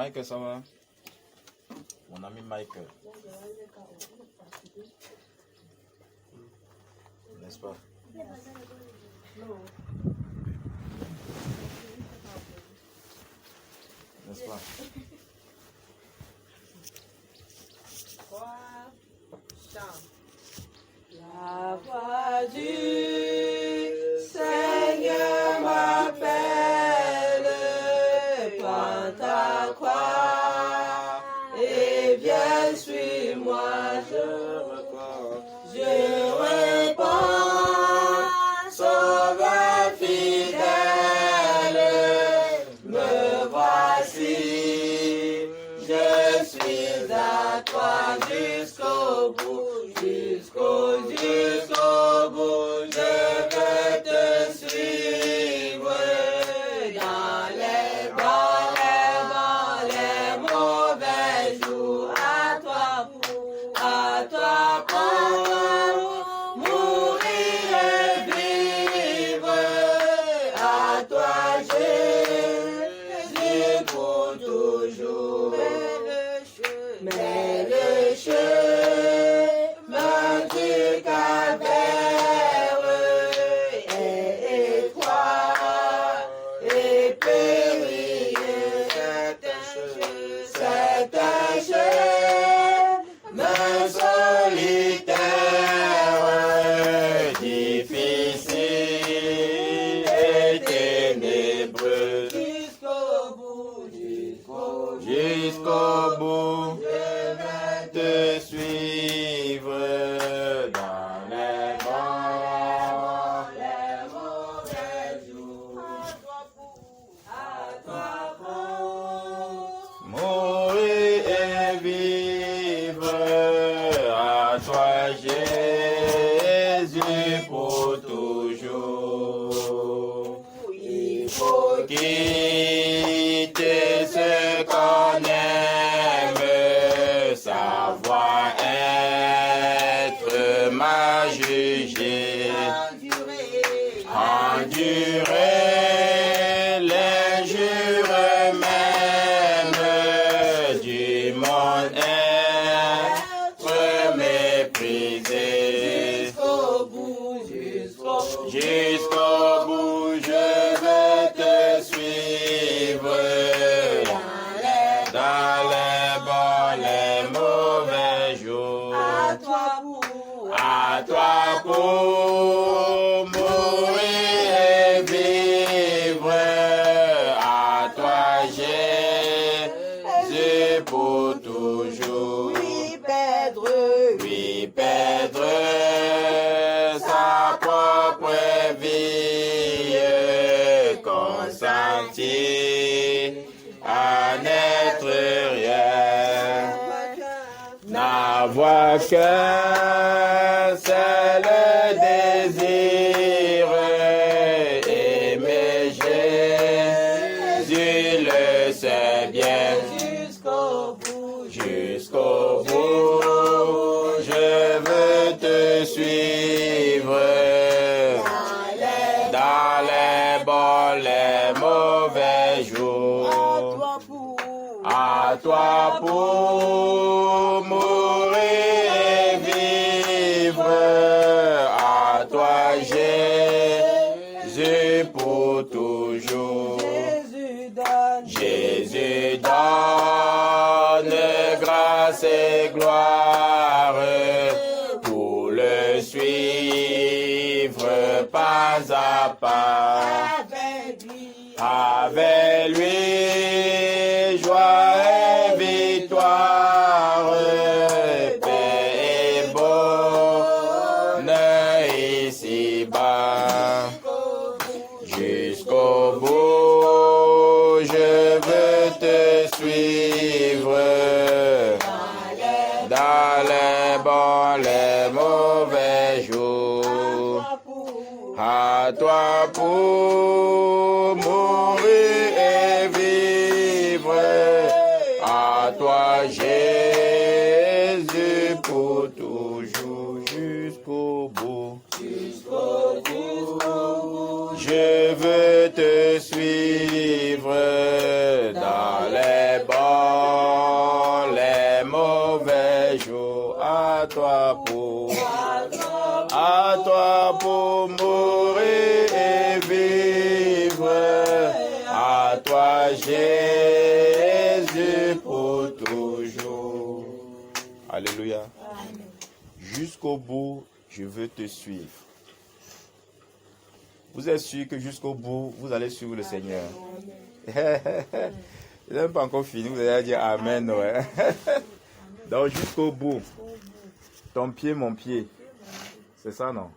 Michael, ça va? Mon ami Michael. N'est-ce pas? N'est-ce pas? La voix du Seigneur m'appelle, prends ta croix et viens, suis-moi, je réponds, Sauveur fidèle, me voici, je suis à toi jusqu'au bout. Jusqu'au bout, je veux te suivre dans les bons, les mauvais jours. À toi pour mourir et vivre. À toi Jésus pour toujours. Mais le chemin du calvaire est étroit et périlleux. C'est un chemin solitaire, difficile et ténébreux. Jusqu'au bout, je vais te suivre dans les bons, les mauvais jours. À toi pour mourir et vivre. À toi Jésus pour toujours. Il faut quitter ce qu'on aime, savoir être mal jugé, endurer l'injure même du monde, être méprisé. Jusqu'au bout, je veux te suivre dans les bons, les mauvais jours. À toi pour mourir et vivre. À toi Jésus pour toujours. Oui, perdre sa propre vie, consentir à n'être rien, n'avoir qu'un seul désir, aimer Jésus le sait bien. Jusqu'au bout, je veux te suivre dans les bons, les mauvais jours. À toi pour mourir et vivre. À toi Jésus pour toujours. Jésus donne grâce et gloire pour le suivre pas à pas. Avec lui, joie et victoire, paix et bonheur ici-bas. Jusqu'au bout, je veux te suivre dans les bons, les mauvais jours. À toi pour mourir et vivre. À toi Jésus pour toujours. Jusqu'au bout. Je veux te suivre dans les bons. toi pour mourir et vivre, à toi Jésus pour toujours. Alléluia. Jusqu'au bout, je veux te suivre. Vous êtes sûr que jusqu'au bout, vous allez suivre le Seigneur. Il n'est pas encore fini, vous allez dire Amen. Ouais. Donc jusqu'au bout, ton pied, mon pied. C'est ça, non?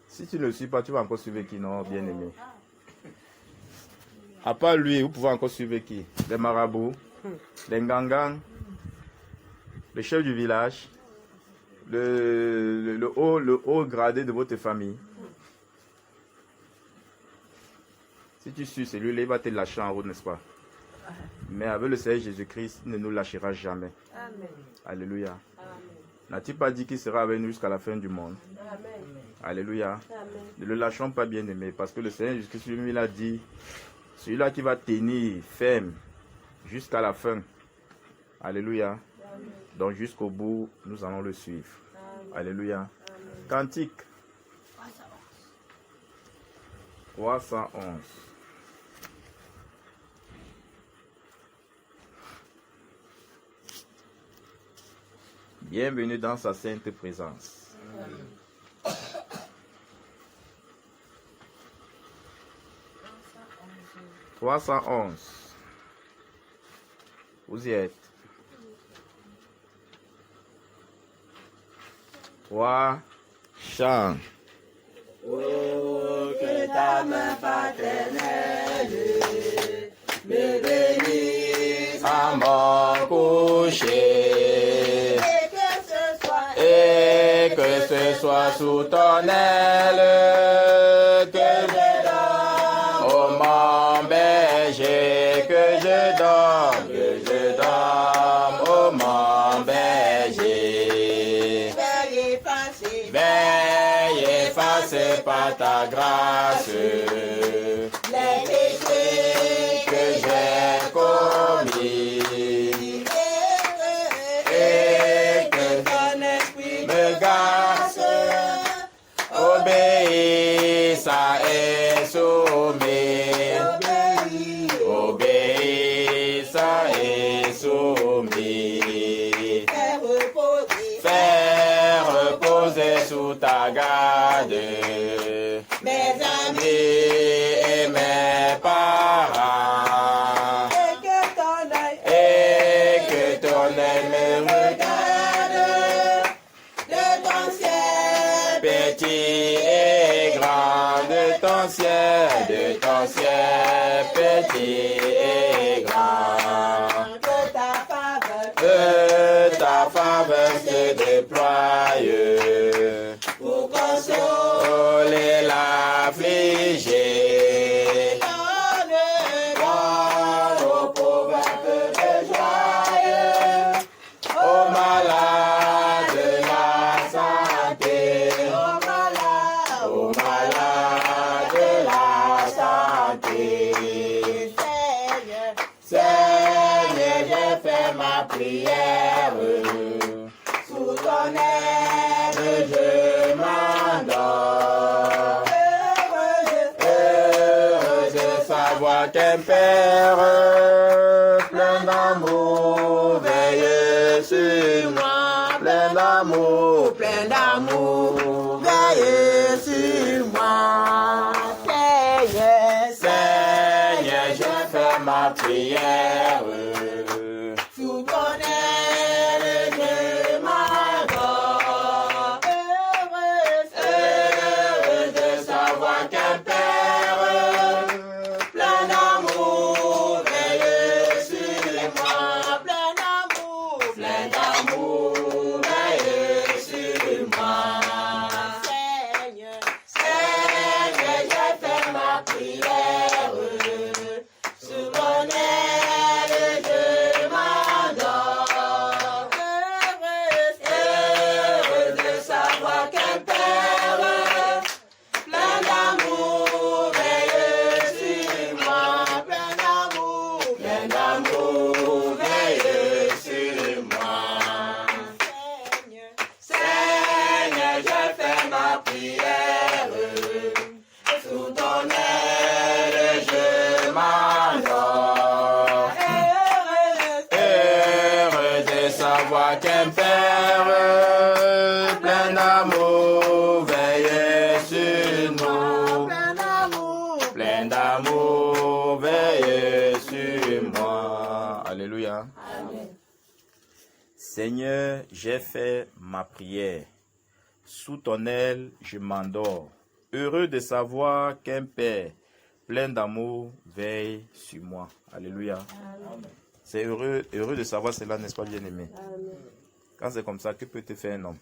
Si tu ne le suis pas, tu vas encore suivre qui, non, bien-aimé? À part lui, vous pouvez encore suivre qui? Les marabouts, les ngangans, le chef du village, le haut gradé de votre famille. Si tu suis celui-là, il va te lâcher en route, n'est-ce pas? Mais avec le Seigneur Jésus-Christ, il ne nous lâchera jamais. Amen. Alléluia. N'a-t-il pas dit qu'il sera avec nous jusqu'à la fin du monde? Amen. Alléluia. Amen. Ne le lâchons pas, bien-aimé, parce que le Seigneur Jésus-Christ lui a dit, celui-là qui va tenir ferme jusqu'à la fin. Alléluia. Amen. Donc jusqu'au bout, nous allons le suivre. Amen. Alléluia. Amen. Cantique 311. Bienvenue dans sa sainte présence. Amen. 311. Vous y êtes. 3 chants. Oh, que ta main paternelle me bénisse à mon coucher. Et que ce soit sous ton aile que je dors, ô mon berger, que je dorme, ô mon berger. Veille effacer par ta grâce les péchés que j'ai commis. Obéis à et soumis. Obéis à et soumis. Fais reposer sous ta garde mes amis et mes parents. et que ton œil Me regarde de ton ciel petit et grand, de ton ciel, petit et grand. que ta Que ta faveur faveur se déploie pour consoler consoler l'affligé. donne aux pauvres un peu de joie, Aux malades la santé, aux malades la santé. Seigneur, je fais ma prière. sous ton aile Je m'endors. heureux De savoir qu'un Père plein d'amour veille sur moi, plein d'amour, veille sur moi. Seigneur, je fais ma prière. Sous ton aile je m'adore. Heureux de savoir qu'un Père Plein d'amour veille sur moi. Plein d'amour veille sur moi. Seigneur, je fais ma prière. Sous ton aile plein d'amour, veillez sur nous. Plein d'amour, veillez sur moi. Alléluia. Amen. Seigneur, j'ai fait ma prière. Sous ton aile, je m'endors. Heureux de savoir qu'un Père plein d'amour veille sur moi. Alléluia. Amen. C'est heureux de savoir cela, n'est-ce pas, bien-aimé? Amen. Quand c'est comme ça, que peut te faire un homme?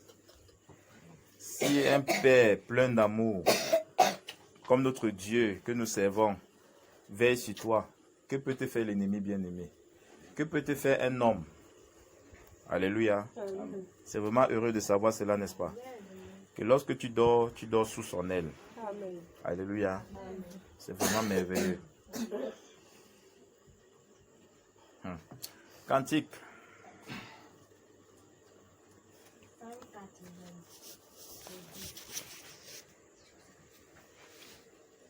Si un Père plein d'amour, comme notre Dieu que nous servons, veille sur toi, que peut te faire l'ennemi bien-aimé? Que peut te faire un homme? Alléluia. Amen. C'est vraiment heureux de savoir cela, n'est-ce pas? Que lorsque tu dors sous son aile. Amen. Alléluia. Amen. C'est vraiment merveilleux. Cantique.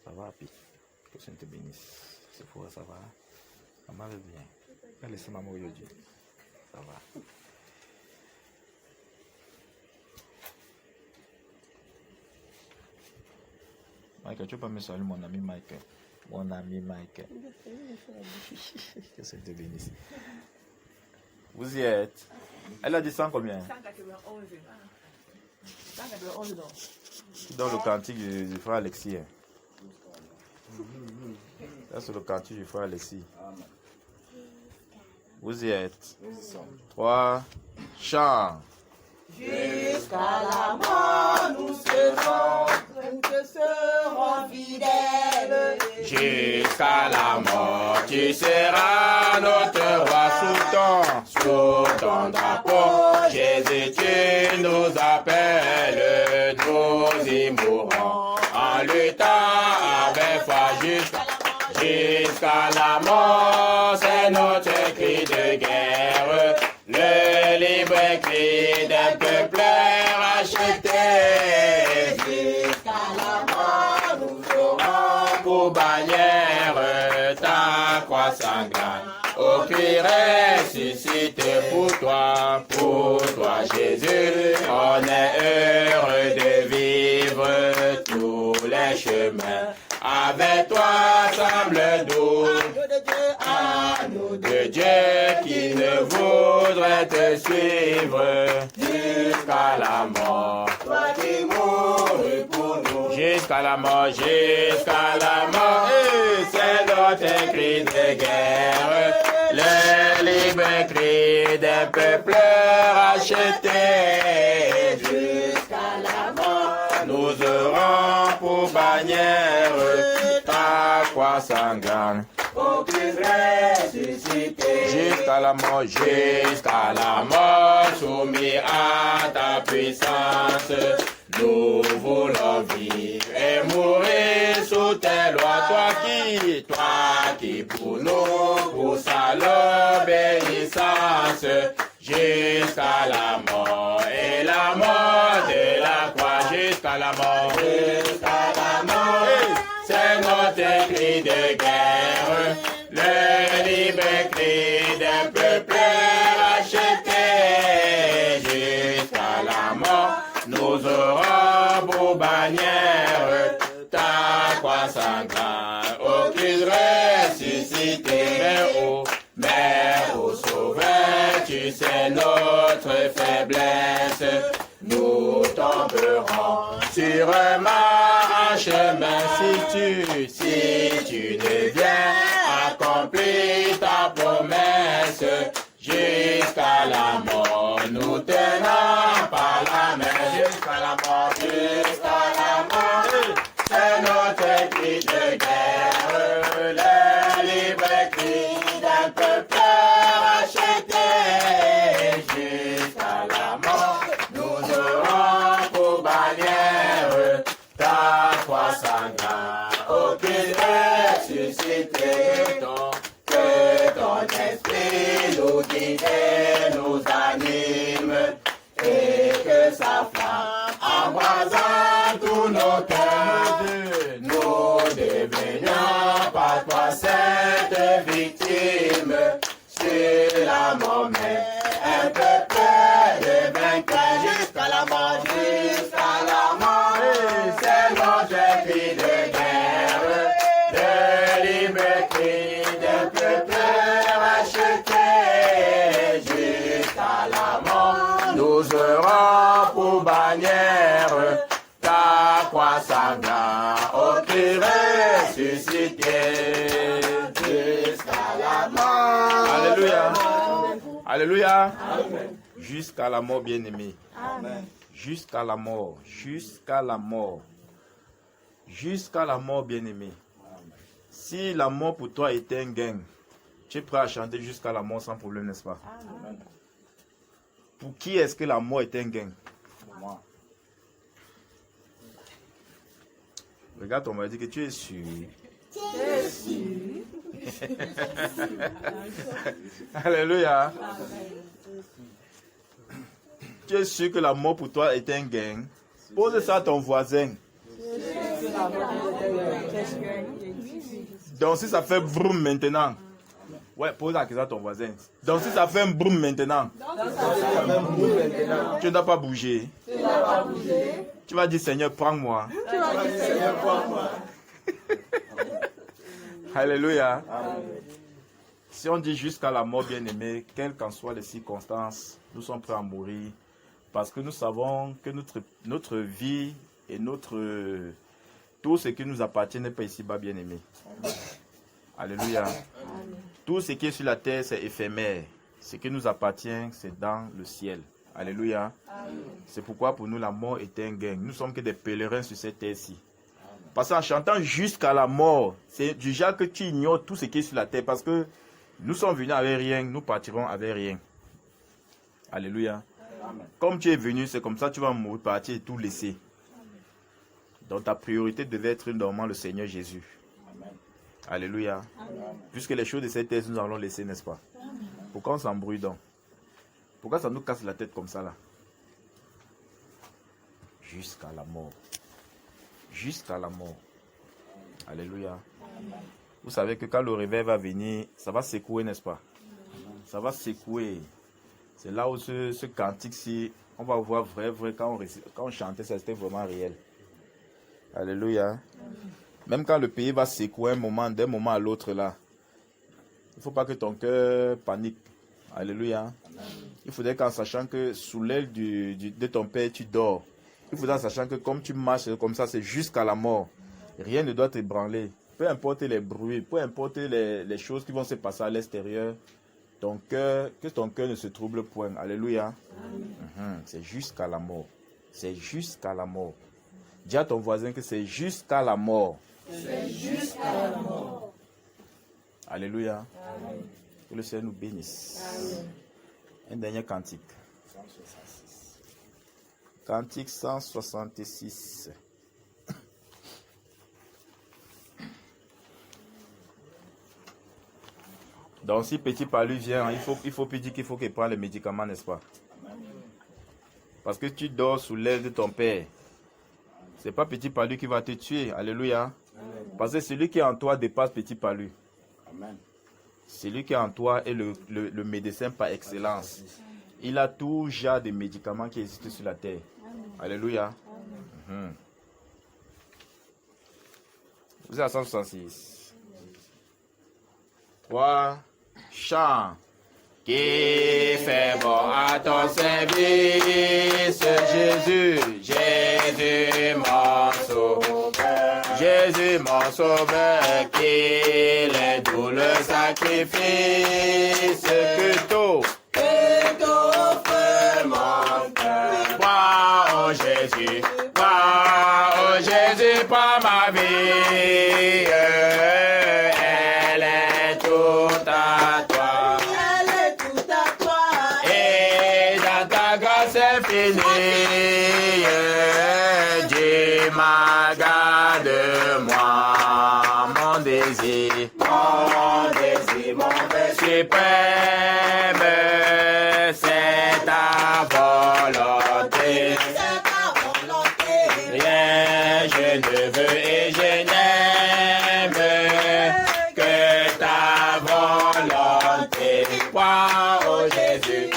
Ça va, Pi? Que le Seigneur te bénisse. C'est fou, ça va. Maman va bien. Elle laisse maman aujourd'hui. Ça va. Michael, tu peux pas me saluer mon ami Michael. Mon ami Michael. Que le Seigneur te bénisse. Vous y êtes. Elle a dit 100 combien? 191. 191 donc. Dans le cantique du frère Alexis. Là, c'est le cantique du frère Alexis. Vous y êtes. 3, chant. Jusqu'à la mort, nous serons fidèles. Jusqu'à la mort, tu seras notre roi sous ton drapeau. Jésus, tu nous appelles, nous y mourrons en luttant avec foi jusqu'à la mort. C'est notre cri de guerre, le libre cri d'un peuple racheté. Jusqu'à la mort, nous serons Pour bannière ta croix sanglante, au cri ressuscité pour toi Jésus. On est heureux de vivre tous les chemins. Avec toi semble doux, agneau de Dieu qui ne voudrait te suivre jusqu'à la mort. toi qui mourus pour nous. Jusqu'à la mort, jusqu'à la mort, et c'est notre cri de guerre, le libre cri d'un peuple racheté. Jusqu'à la mort, Nous aurons pour bannière ta croix sanglante. au Christ ressuscité. Jusqu'à la mort, soumis à ta puissance. Nous voulons vivre et mourir sous tes lois. Toi qui pour nous pousse à l'obéissance. Jusqu'à la mort et la mort de la croix. Jusqu'à la mort, c'est notre cri de guerre, le libre cri d'un peuple racheté. Jusqu'à la mort, nous aurons pour bannière ta croix sanglante, au Christ ressuscité. Mais ô Sauveur, tu sais notre faiblesse, nous tomberons sûrement en chemin si tu ne viens accomplir ta promesse. Jusqu'à la mort, nous tenons par la main. Jusqu'à la mort, c'est notre cri de guerre, le libre cri d'un peuple racheté. Jusqu'à la mort, nous aurons pour bannière ta croix sanglante, au Christ ressuscité. Que ton esprit nous guide et nous anime, et que sa flamme embrasant tous nos cœurs, nous devenions par toi cette victime. Sur la mort, mais un peuple de vainqueurs jusqu'à la mort. jusqu'à la mort. C'est notre cri de guerre, de libre cri des peuples rachetés jusqu'à la mort. Nous aurons pour bannière ta croix sanglante, ô Christ ressuscité jusqu'à la mort. Alléluia. Alléluia. Jusqu'à la mort, bien-aimé. Jusqu'à la mort. Jusqu'à la mort. Jusqu'à la mort, bien-aimé. Si la mort pour toi était un gain, tu es prêt à chanter jusqu'à la mort sans problème, n'est-ce pas? Amen. Pour qui est-ce que la mort est un gain? Pour moi. Regarde, on va dire que tu es sûr. Alléluia. Tu es sûr que la mort pour toi est un gain? Pose ça à ton voisin. Donc si ça fait broum maintenant. Ouais, pose la question à ton voisin. Donc si ça fait un broum maintenant. Tu ne dois pas bouger. Tu vas dire Seigneur, prends-moi. Alléluia. Si on dit jusqu'à la mort, bien-aimé, quelles qu'en soient les circonstances, nous sommes prêts à mourir. Parce que nous savons que notre vie et tout ce qui nous appartient n'est pas ici-bas, bien-aimé. Alléluia. Tout ce qui est sur la terre, c'est éphémère. Ce qui nous appartient, c'est dans le ciel. Alléluia. C'est pourquoi pour nous, la mort est un gain. Nous sommes que des pèlerins sur cette terre-ci. Parce qu'en chantant jusqu'à la mort, c'est du genre que tu ignores tout ce qui est sur la terre. Parce que nous sommes venus avec rien, nous partirons avec rien. Alléluia. Comme tu es venu, c'est comme ça que tu vas mourir, partir et tout laisser. Donc ta priorité devait être normalement le Seigneur Jésus. Alléluia. Puisque les choses de cette terre, nous allons laisser, n'est-ce pas? Pourquoi on s'embrouille donc? Pourquoi ça nous casse la tête comme ça là? Jusqu'à la mort. Jusqu'à la mort. Alléluia. Vous savez que quand le réveil va venir, ça va secouer, n'est-ce pas? Ça va secouer. C'est là où ce cantique-ci, on va voir vrai, quand on chantait, ça c'était vraiment réel. Alléluia. Même quand le pays va secouer d'un moment à l'autre là, il ne faut pas que ton cœur panique. Alléluia. Il faudrait qu'en sachant que sous l'aile de ton Père, tu dors. Il faudrait en sachant que comme tu marches comme ça, c'est jusqu'à la mort. Rien ne doit t'ébranler. Peu importe les bruits, peu importe les choses qui vont se passer à l'extérieur, que ton cœur ne se trouble point. Alléluia. C'est jusqu'à la mort. C'est jusqu'à la mort. Dis à ton voisin que c'est jusqu'à la mort. C'est jusqu'à la mort. Alléluia. Amen. Que le Seigneur nous bénisse. Amen. Un dernier cantique. 166. Cantique 166. Donc si Petit Palu vient, il faut plus dire qu'il faut qu'il prenne les médicaments, n'est-ce pas? Parce que tu dors sous l'aile de ton Père. Ce n'est pas Petit Palu qui va te tuer. Alléluia. Amen. Parce que celui qui est en toi dépasse Petit Palu. Amen. Celui qui est en toi est le médecin par excellence. Il a tout genre de médicaments qui existent sur la terre. Alléluia. Vous êtes à 166. 3. Chant. Qui fait bon à ton service, Jésus, Jésus mon sauveur, Jésus mon sauveur, qu'il est doux le sacrifice, que tout fait mon cœur. Crois au Jésus, pas ma vie, elle est toute à toi. C'est fini, Dieu m'a gardé moi, mon désir, mon suprême, c'est ta volonté, rien je ne veux et je n'aime que ta volonté, crois au Jésus.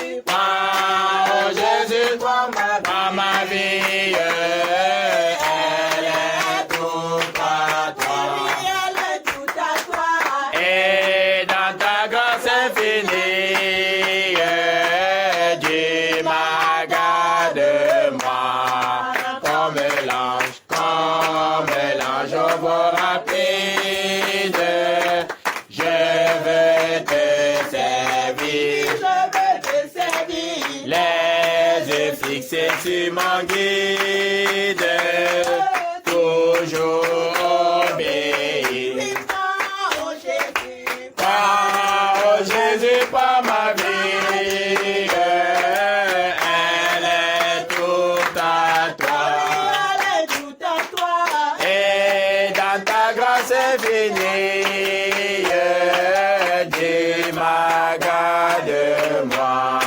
Ma vie. elle est tout à toi. Elle est tout à toi. Et dans ta grâce infinie, Dieu m'a gardé moi. Comme l'ange au vol rapide, je veux te servir. Je veux te servir. Les yeux fixés sur mon guide, toujours obéir. Crois au Jésus. Crois au Jésus par ma vie, elle est tout à toi. Elle est tout à toi. Et dans ta grâce infinie, Dieu m'a gardé moi.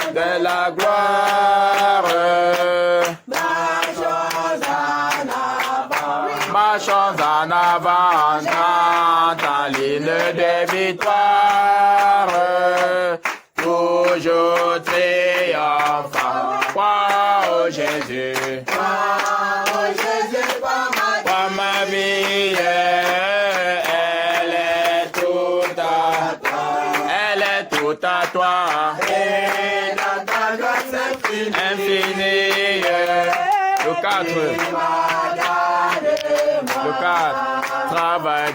De la gloire, marchons en avant dans ta ligne de victoire, toujours triomphant. Crois au Jésus, par ma vie, elle est tout à toi. Elle est tout à toi. Infinie. Le 4. Le 4. Travail,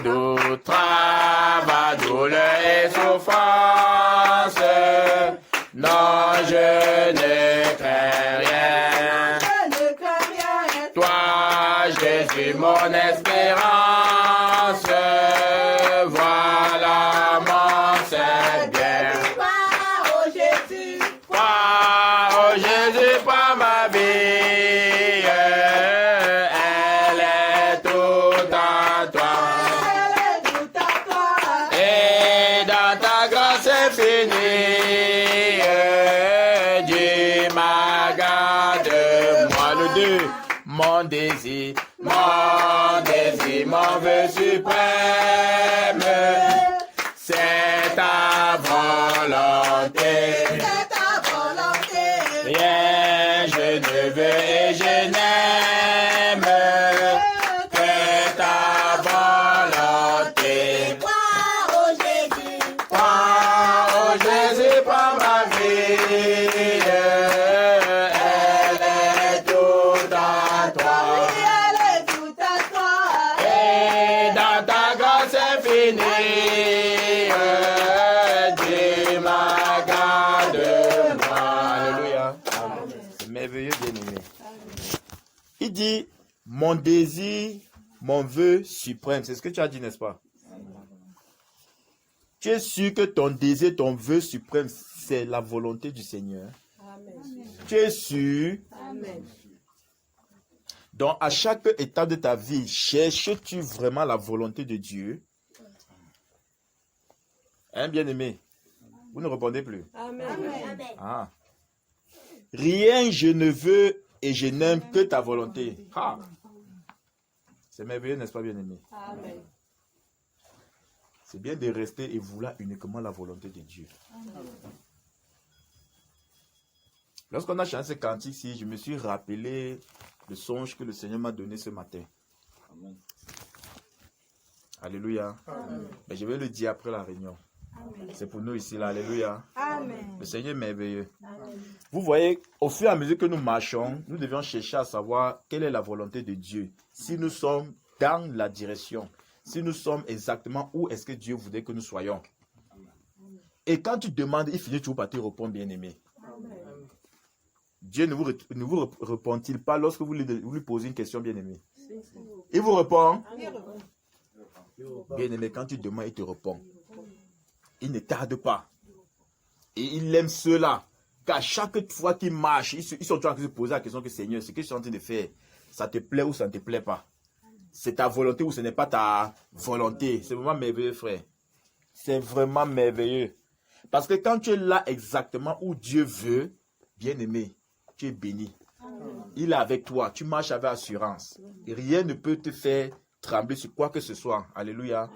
douleur et souffrance. Non, je ne crains rien. Toi, Jésus, mon espérance. Voilà mon Saint bien. Crois au Jésus par ma vie, elle est tout à toi. Et dans ta grâce infinie, Dieu m'a gardé moi. Le 2, mon désir, mon vœu suprême, c'est ta volonté. Rien je ne veux et je n'aime que ta volonté. Crois au Jésus par ma vie, elle est tout à toi. Et dans ta grâce infinie, Dieu m'a gardé moi. Alléluia. C'est merveilleux, bien-aimé. Il dit, mon désir, mon vœu suprême. C'est ce que tu as dit, n'est-ce pas? Tu es sûr que ton désir, ton vœu suprême, c'est la volonté du Seigneur? Amen. Tu es sûr? Amen. Donc, à chaque étape de ta vie, cherches-tu vraiment la volonté de Dieu? Hein, bien-aimé? Vous ne répondez plus. Amen. Ah. Rien je ne veux et je n'aime que ta volonté. Ah. C'est merveilleux, n'est-ce pas, bien-aimé? Amen. C'est bien de rester et vouloir uniquement la volonté de Dieu. Lorsqu'on a chanté ce cantique-ci, je me suis rappelé le songe que le Seigneur m'a donné ce matin. Amen. Alléluia. Amen. Mais je vais le dire après la réunion. C'est pour nous ici, là. Alléluia. Amen. Le Seigneur est merveilleux. Amen. Vous voyez, au fur et à mesure que nous marchons, nous devions chercher à savoir quelle est la volonté de Dieu. Si nous sommes dans la direction, si nous sommes exactement où est-ce que Dieu voudrait que nous soyons. Et quand tu demandes, il finit toujours par te répondre, bien-aimé. Dieu ne vous répond-il pas lorsque vous lui posez une question, bien-aimé? Il vous répond. Bien-aimé, quand tu demandes, il te répond. Il ne tarde pas. Et il aime cela. Qu'à chaque fois qu'ils marchent, ils sont en train de se poser la question que Seigneur, ce que je suis en train de faire, ça te plaît ou ça ne te plaît pas? C'est ta volonté ou ce n'est pas ta volonté? C'est vraiment merveilleux, frère. C'est vraiment merveilleux. Parce que quand tu es là exactement où Dieu veut, bien-aimé, tu es béni. Il est avec toi. Tu marches avec assurance. Et rien ne peut te faire trembler sur quoi que ce soit. Alléluia.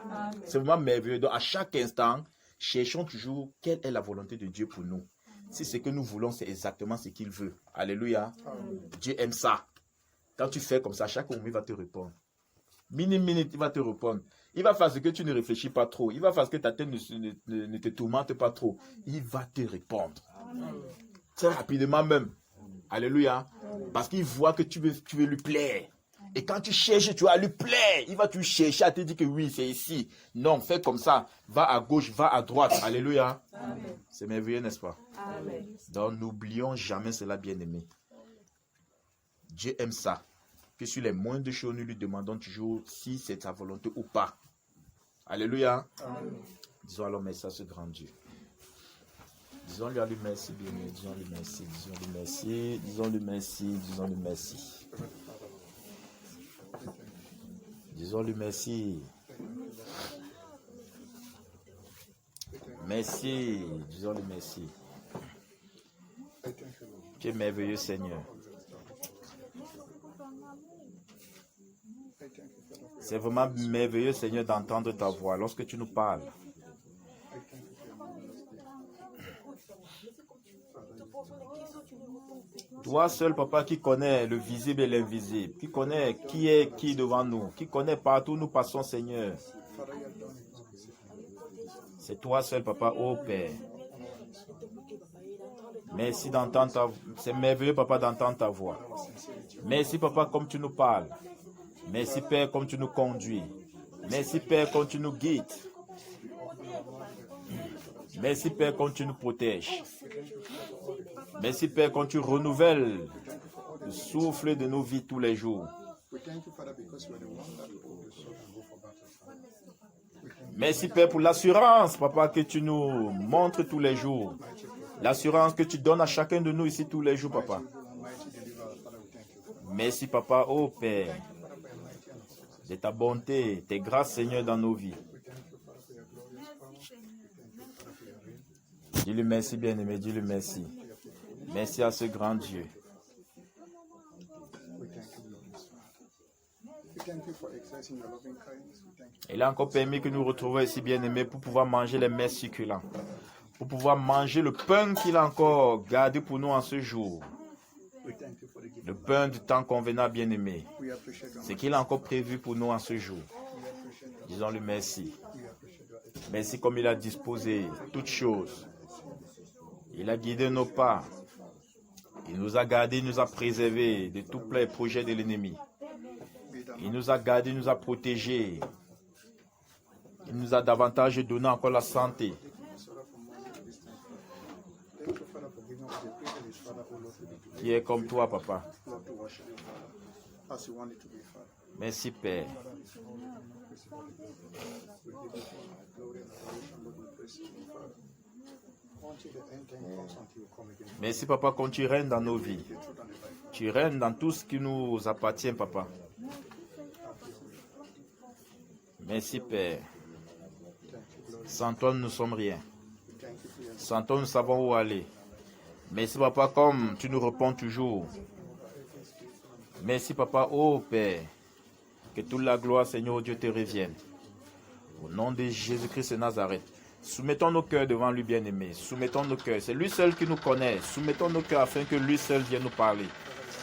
C'est vraiment merveilleux. Donc, à chaque instant, cherchons toujours quelle est la volonté de Dieu pour nous. Si ce que nous voulons, c'est exactement ce qu'il veut. Alléluia. Dieu aime ça. Quand tu fais comme ça, chaque moment, il va te répondre. Minute, il va te répondre. Il va faire ce que tu ne réfléchis pas trop. Il va faire ce que ta tête ne te tourmente pas trop. Il va te répondre. Très rapidement même. Alléluia. Parce qu'il voit que tu veux lui plaire. Et quand tu cherches, tu vas lui plaire. Il va te chercher à te dire que oui, c'est ici. Non, fais comme ça. Va à gauche, va à droite. Alléluia. C'est merveilleux, n'est-ce pas? Amen. Donc, n'oublions jamais cela, bien-aimé. Dieu aime ça. Que sur les moindres choses, nous lui demandons toujours si c'est sa volonté ou pas. Alléluia. Amen. Disons alors merci à ce grand Dieu. Disons-lui à lui merci, bien-aimé. Disons-lui merci, disons-lui merci, disons-lui merci, disons-lui merci. Disons-lui merci. Merci, disons-lui merci. Tu es merveilleux, Seigneur. C'est vraiment merveilleux, Seigneur, d'entendre ta voix lorsque tu nous parles. Toi seul, Papa, qui connais le visible et l'invisible, qui connais qui est qui devant nous, qui connais partout où nous passons, Seigneur. C'est toi seul, Papa, ô Père. Merci d'entendre ta voix. C'est merveilleux, Papa, d'entendre ta voix. Merci, Papa, comme tu nous parles. Merci, Père, comme tu nous conduis. Merci, Père, comme tu nous guides. Merci, Père, comme tu nous protèges. Merci, Père, quand tu renouvelles le souffle de nos vies tous les jours. Merci, Père, pour l'assurance, Papa, que tu nous montres tous les jours. L'assurance que tu donnes à chacun de nous ici tous les jours, Papa. Merci, Papa, ô Père, de ta bonté, tes grâces, Seigneur, dans nos vies. Dis-lui merci, bien-aimé, dis-lui merci. Merci à ce grand Dieu. Il a encore permis que nous retrouvions ici, bien-aimés, pour pouvoir manger les mets succulents. Pour pouvoir manger le pain qu'il a encore gardé pour nous en ce jour. Le pain du temps convenable, bien-aimé. Ce qu'il a encore prévu pour nous en ce jour. Disons-lui merci. Merci comme il a disposé toutes choses. Il a guidé nos pas. Il nous a gardés, il nous a préservés de tous les projets de l'ennemi. Il nous a gardés, il nous a protégés. Il nous a davantage donné encore la santé. Qui est comme toi, Papa. Merci, Père. Merci, Papa, quand tu règnes dans nos vies. Tu règnes dans tout ce qui nous appartient, Papa. Merci, Père. Sans toi, nous ne sommes rien. Sans toi, nous savons où aller. Merci, Papa, comme tu nous réponds toujours. Merci, Papa, ô Père. Que toute la gloire, Seigneur Dieu, te revienne. Au nom de Jésus-Christ de Nazareth. Soumettons nos cœurs devant lui, bien-aimé. Soumettons nos cœurs. C'est lui seul qui nous connaît. Soumettons nos cœurs afin que lui seul vienne nous parler.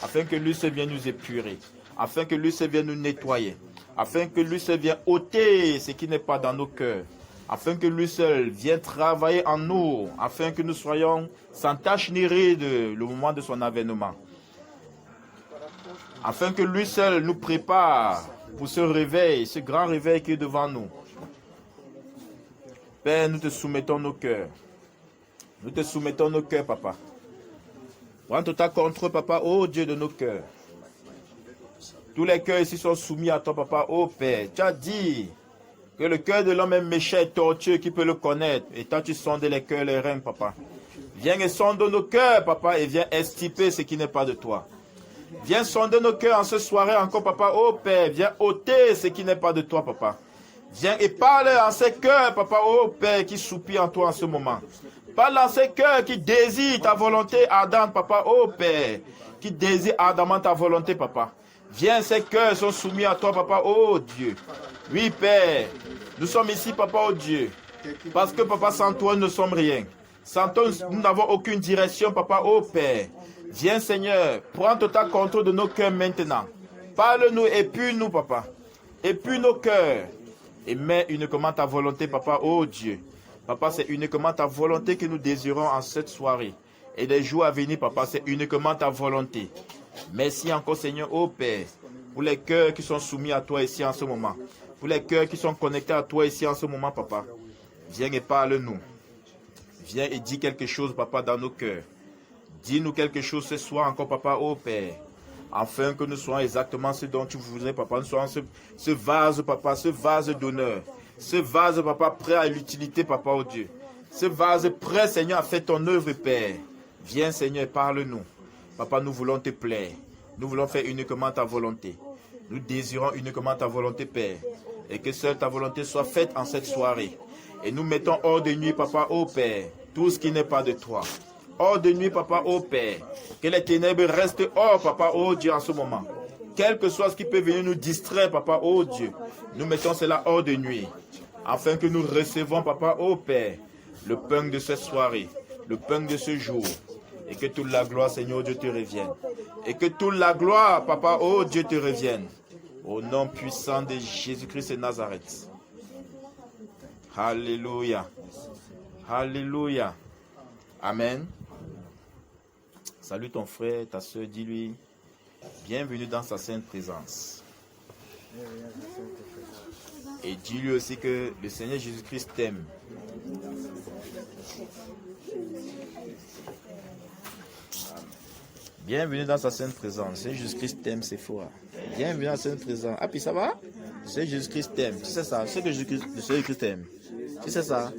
Afin que lui seul vienne nous épurer. Afin que lui seul vienne nous nettoyer. Afin que lui seul vienne ôter ce qui n'est pas dans nos cœurs. Afin que lui seul vienne travailler en nous. Afin que nous soyons sans tache ni ride le moment de son avènement. Afin que lui seul nous prépare pour ce réveil, ce grand réveil qui est devant nous. Père, nous te soumettons nos cœurs. Nous te soumettons nos cœurs, Papa. Prends total contrôle, Papa, ô Dieu de nos cœurs. Tous les cœurs ici sont soumis à toi, Papa, ô Père. Tu as dit que le cœur de l'homme est méchant et tortueux, qui peut le connaître. Et toi, tu sondes les cœurs, les reins, Papa. Viens et sonde nos cœurs, Papa, et viens extirper ce qui n'est pas de toi. Viens sonder nos cœurs en ce soirée encore, Papa, ô Père. Viens ôter ce qui n'est pas de toi, Papa. Viens et parle en ces cœurs, Papa, ô Père, qui soupirent en toi en ce moment. Parle en ces cœurs qui désirent ta volonté ardente, Papa, ô Père. Qui désirent ardemment ta volonté, Papa. Viens, ces cœurs sont soumis à toi, Papa, ô Dieu. Oui, Père, nous sommes ici, Papa, ô Dieu. Parce que, Papa, sans toi, nous ne sommes rien. Nous n'avons aucune direction, papa, ô Père. Viens, Seigneur, prends total contrôle de nos cœurs maintenant. Parle-nous, épuis-nous, papa. Épuis nos cœurs. Et mets uniquement ta volonté, papa, ô Dieu. Papa, c'est uniquement ta volonté que nous désirons en cette soirée. Et les jours à venir, papa, c'est uniquement ta volonté. Merci encore, Seigneur, ô Père, pour les cœurs qui sont soumis à toi ici en ce moment. Pour les cœurs qui sont connectés à toi ici en ce moment, papa. Viens et parle-nous. Viens et dis quelque chose, papa, dans nos cœurs. Dis-nous quelque chose ce soir encore, papa, ô Père. Afin que nous soyons exactement ce dont tu voudrais, papa. Nous soyons ce vase, papa, ce vase d'honneur. Ce vase, papa, prêt à l'utilité, papa, ô Dieu. Ce vase prêt, Seigneur, à faire ton œuvre, Père. Viens, Seigneur, et parle-nous. Papa, nous voulons te plaire. Nous voulons faire uniquement ta volonté. Nous désirons uniquement ta volonté, Père. Et que seule ta volonté soit faite en cette soirée. Et nous mettons hors de nuit, papa, ô Père, tout ce qui n'est pas de toi. Hors de nuit, papa, ô Père. Que les ténèbres restent hors, papa, ô Dieu, en ce moment. Quel que soit ce qui peut venir nous distraire, papa, ô Dieu. Nous mettons cela hors de nuit. Afin que nous recevons, papa, ô Père, le pain de cette soirée, le pain de ce jour. Et que toute la gloire, Seigneur Dieu, te revienne. Et que toute la gloire, papa, ô Dieu, te revienne. Au nom puissant de Jésus-Christ de Nazareth. Alléluia. Alléluia. Amen. Salut ton frère, ta soeur, dis-lui, bienvenue dans sa sainte présence. Et dis-lui aussi que le Seigneur Jésus-Christ t'aime. Bienvenue dans sa sainte présence. Le Seigneur Jésus-Christ t'aime, c'est fort. Bienvenue dans sa sainte présence. Ah, puis ça va? Le Seigneur Jésus-Christ t'aime. Tu sais ça? Tu sais que le Seigneur Jésus-Christ t'aime. Tu sais ça?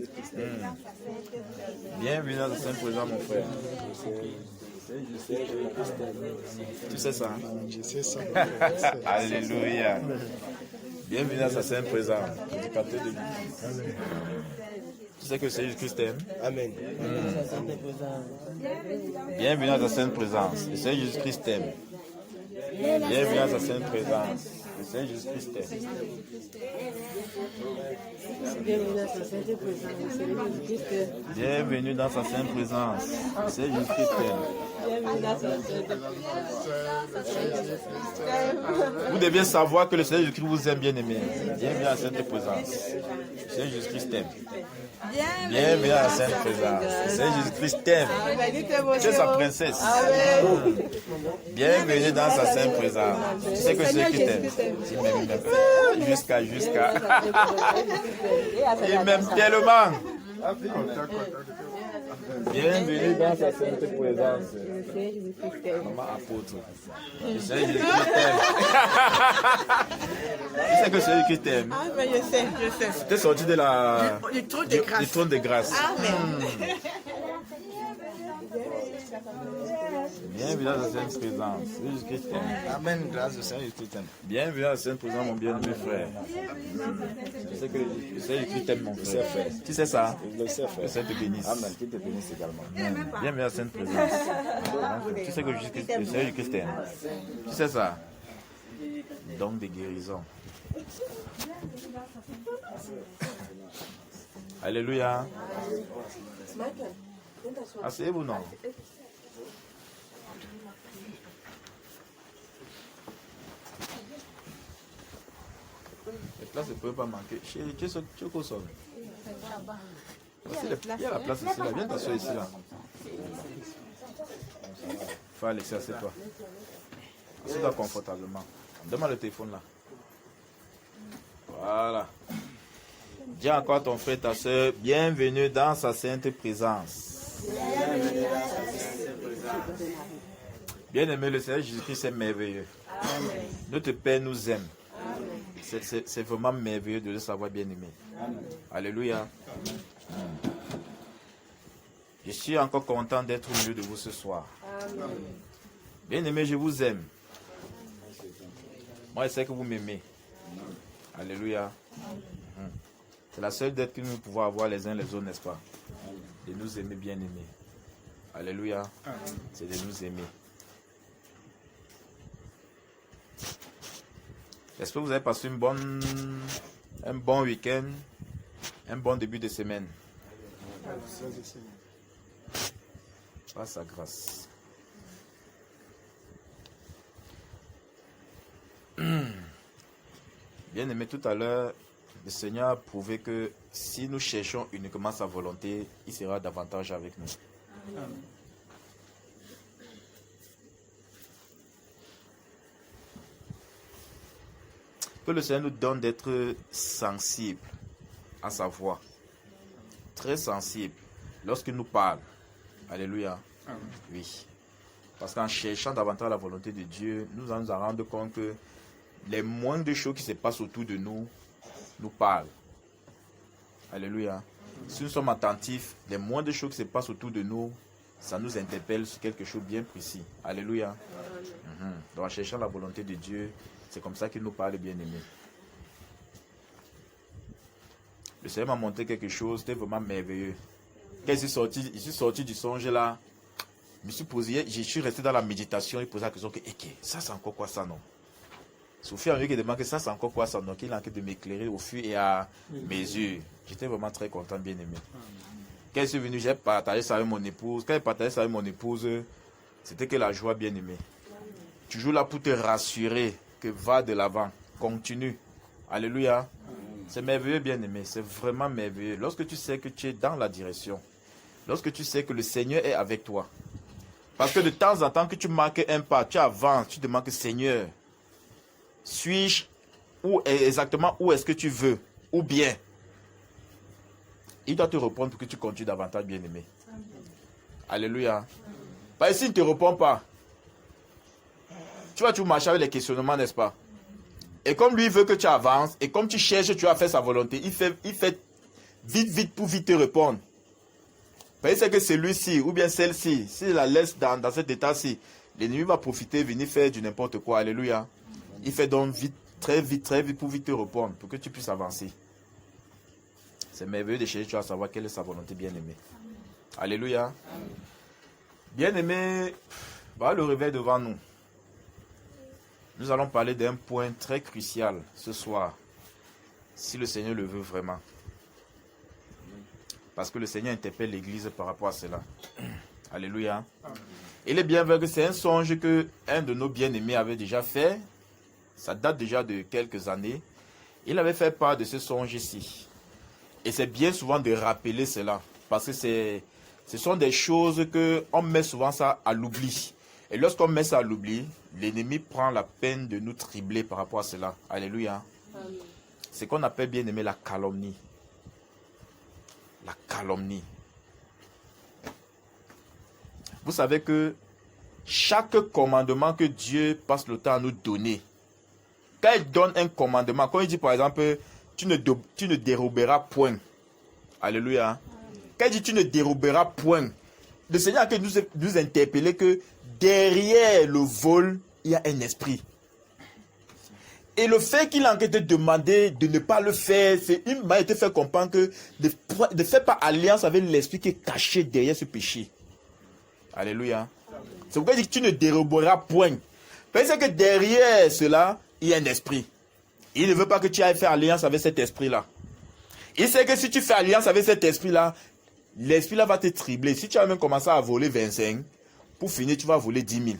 Bienvenue dans sa sainte présence, mon frère. Tu sais ça? Je sais ça. Alléluia. Bienvenue dans sa sainte présence. Prédicateur de lui. Tu sais que le Seigneur Jésus-Christ t'aime? Amen. Bienvenue dans sa sainte présence. Le Seigneur Jésus-Christ t'aime. Bienvenue dans sa sainte présence. Le Seigneur Jésus-Christ t'aime. Bienvenue dans sa sainte présence. Le Seigneur Jésus-Christ t'aime. Vous devez savoir que le Seigneur Jésus-Christ vous aime, bien aimé. Bienvenue dans la sainte présence. Le Seigneur Jésus-Christ t'aime. Bienvenue dans la sainte présence. Le Seigneur Jésus-Christ t'aime. Tu es sa princesse. Bienvenue dans sa sainte présence. Tu sais que c'est qui t'aime. Il m'aime. Jusqu'à. Il m'aime tellement. Bienvenue dans sa sainte présence. Maman apôtre. Le Seigneur Jésus-Christ t'aime. Tu sais que c'est lui qui t'aime. Ah, mais je sais. Tu es sorti de la... Du trône de grâce. Du trône de grâce. Amen. Bienvenue dans la sainte présence. Jésus-Christ t'aime. Amen. Grâce au Seigneur Jésus-Christ t'aime. Bienvenue dans la sainte présence, mon bien-aimé frère. Tu sais que le Seigneur Jésus t'aime, mon frère. Tu sais ça? Je le sais, frère. Que ça te bénisse. Amen. Qu'il te bénisse également. Bienvenue dans la sainte présence. Tu sais que le Seigneur Jésus-Christ t'aime. Tu sais ça? Donc de guérison. Alléluia. Asseyez-vous, non? Les places ne peuvent pas manquer. Chérie, tu es au sol. Il y a la place ici, là. Viens t'asseoir ici, là. Faut aller laisser, assieds-toi. Assieds-toi confortablement. Donne-moi le téléphone, là. Voilà. Dis encore à ton frère, ta soeur, bienvenue dans sa sainte présence. Bien-aimé, le Seigneur Jésus-Christ est merveilleux. Notre Père nous aime. C'est vraiment merveilleux de le savoir, bien-aimé. Alléluia. Je suis encore content d'être au milieu de vous ce soir. Bien-aimé, je vous aime. Moi, je sais que vous m'aimez. Alléluia. C'est la seule dette que nous pouvons avoir les uns les autres, n'est-ce pas? De nous aimer, bien-aimés. Alléluia. C'est de nous aimer. J'espère que vous avez passé un bon week-end, un bon début de semaine. Par sa grâce. Bien aimé, tout à l'heure, le Seigneur a prouvé que si nous cherchons uniquement sa volonté, il sera davantage avec nous. Amen. Que le Seigneur nous donne d'être sensibles à sa voix. Très sensibles lorsqu'il nous parle. Alléluia. Amen. Oui. Parce qu'en cherchant davantage la volonté de Dieu, nous allons nous en rendre compte que les moindres choses qui se passent autour de nous nous parlent. Alléluia. Si nous sommes attentifs, les moindres choses qui se passent autour de nous, ça nous interpelle sur quelque chose de bien précis. Alléluia. Donc en cherchant la volonté de Dieu, c'est comme ça qu'il nous parle, bien-aimé. Le Seigneur m'a montré quelque chose, c'était vraiment merveilleux. Quand je suis sorti du songe là, je me suis posé, je suis resté dans la méditation et posé la question que, ça c'est encore quoi ça, non? C'est au fur et à mesure qu'il demande que ça c'est encore quoi ça, non? Qu'il a envie de m'éclairer au fur et à mesure. J'étais vraiment très content, bien-aimé. Quand je suis venu, j'ai partagé ça avec mon épouse. Quand j'ai partagé ça avec mon épouse, c'était que la joie, bien-aimé. Toujours là pour te rassurer que va de l'avant, continue. Alléluia. C'est merveilleux, bien-aimé, c'est vraiment merveilleux. Lorsque tu sais que tu es dans la direction, lorsque tu sais que le Seigneur est avec toi. Parce que de temps en temps que tu marques un pas, tu avances, tu demandes que Seigneur, suis-je exactement où est-ce que tu veux, ou bien, il doit te répondre pour que tu continues davantage, bien-aimé. Alléluia. Parce que s'il ne te répond pas, tu vas toujours marcher avec les questionnements, n'est-ce pas? Et comme lui veut que tu avances, et comme tu cherches, tu as fait sa volonté, il fait vite pour vite te répondre. Parce que c'est que celui-ci, ou bien celle-ci, s'il la laisse dans cet état-ci, l'ennemi va profiter, venir faire du n'importe quoi. Alléluia. Il fait donc très vite pour vite te répondre, pour que tu puisses avancer. C'est merveilleux de chercher, tu vas savoir quelle est sa volonté, bien-aimé. Alléluia. Bien-aimé, voilà le réveil devant nous. Nous allons parler d'un point très crucial ce soir, si le Seigneur le veut vraiment. Parce que le Seigneur interpelle l'Église par rapport à cela. Alléluia. Il est bien vrai que c'est un songe que un de nos bien-aimés avait déjà fait. Ça date déjà de quelques années. Il avait fait part de ce songe-ci. Et c'est bien souvent de rappeler cela. Parce que ce sont des choses qu'on met souvent ça à l'oubli. Et lorsqu'on met ça à l'oubli, l'ennemi prend la peine de nous tribler par rapport à cela. Alléluia. C'est ce qu'on appelle bien aimé la calomnie. La calomnie. Vous savez que chaque commandement que Dieu passe le temps à nous donner, quand il donne un commandement, quand il dit par exemple, tu ne déroberas point. Alléluia. Quand il dit tu ne déroberas point, le Seigneur a nous interpeller que derrière le vol, il y a un esprit. Et le fait qu'il a été demandé de ne pas le faire, il m'a été fait comprendre que ne fais pas alliance avec l'esprit qui est caché derrière ce péché. Alléluia. C'est pourquoi il dit que tu ne déroberas point. Parce que derrière cela, il y a un esprit. Il ne veut pas que tu ailles faire alliance avec cet esprit-là. Il sait que si tu fais alliance avec cet esprit-là, l'esprit-là va te tribler. Si tu as même commencé à voler 25, pour finir, tu vas voler 10 000.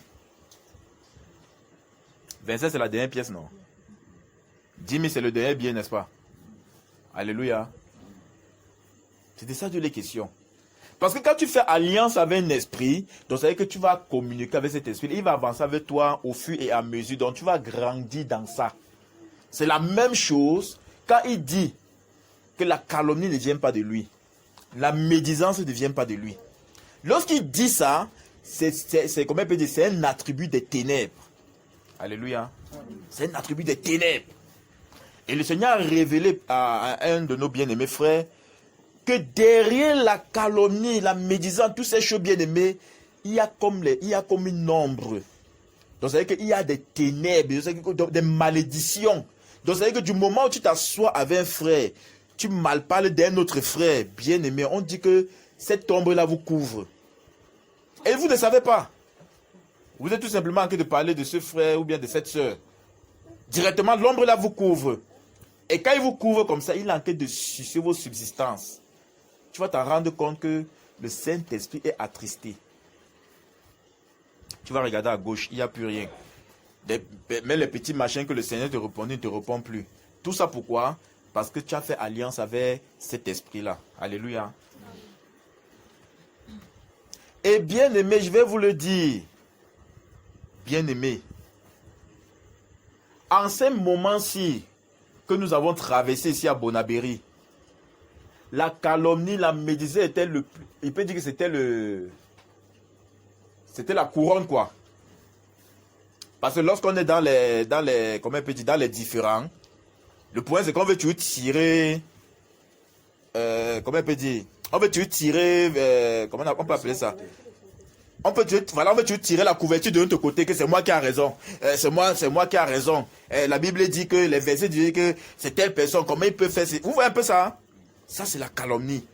25, c'est la dernière pièce, non? 10 000, c'est le dernier bien, n'est-ce pas? Alléluia. C'est de ça que les questions. Parce que quand tu fais alliance avec un esprit, donc ça veut dire que tu vas communiquer avec cet esprit. Il va avancer avec toi au fur et à mesure. Donc tu vas grandir dans ça. C'est la même chose quand il dit que la calomnie ne vient pas de lui. La médisance ne vient pas de lui. Lorsqu'il dit ça, comment on peut dire, c'est un attribut des ténèbres. Alléluia. C'est un attribut des ténèbres. Et le Seigneur a révélé à un de nos bien-aimés frères que derrière la calomnie, la médisance, tous ces choses bien-aimées, il y a comme une ombre. Donc, ça veut dire qu'il y a des ténèbres, des malédictions. Donc, ça veut dire que du moment où tu t'assois avec un frère, tu malparles d'un autre frère bien-aimé, on dit que cette ombre-là vous couvre. Et vous ne savez pas. Vous êtes tout simplement en train de parler de ce frère ou bien de cette soeur. Directement, l'ombre-là vous couvre. Et quand il vous couvre comme ça, il est en train de sucer vos subsistances. Tu vas t'en rendre compte que le Saint-Esprit est attristé. Tu vas regarder à gauche, il n'y a plus rien. Mais les petits machins que le Seigneur te répond, il ne te répond plus. Tout ça pourquoi? Parce que tu as fait alliance avec cet esprit-là. Alléluia. Et bien aimé, je vais vous le dire. Bien aimé. En ces moments-ci que nous avons traversé ici à Bonabéry, la calomnie, la médisée était le plus... Il peut dire que c'était la couronne, quoi. Parce que lorsqu'on est dans les différents, le point c'est qu'on veut toujours tirer, on veut toujours tirer, comment on peut appeler ça? On peut toujours tirer la couverture de notre côté, que c'est moi qui a raison. C'est moi qui a raison. La Bible dit que, les versets disent que c'est telle personne, comment il peut faire ça? Vous voyez un peu ça? Ça c'est la calomnie.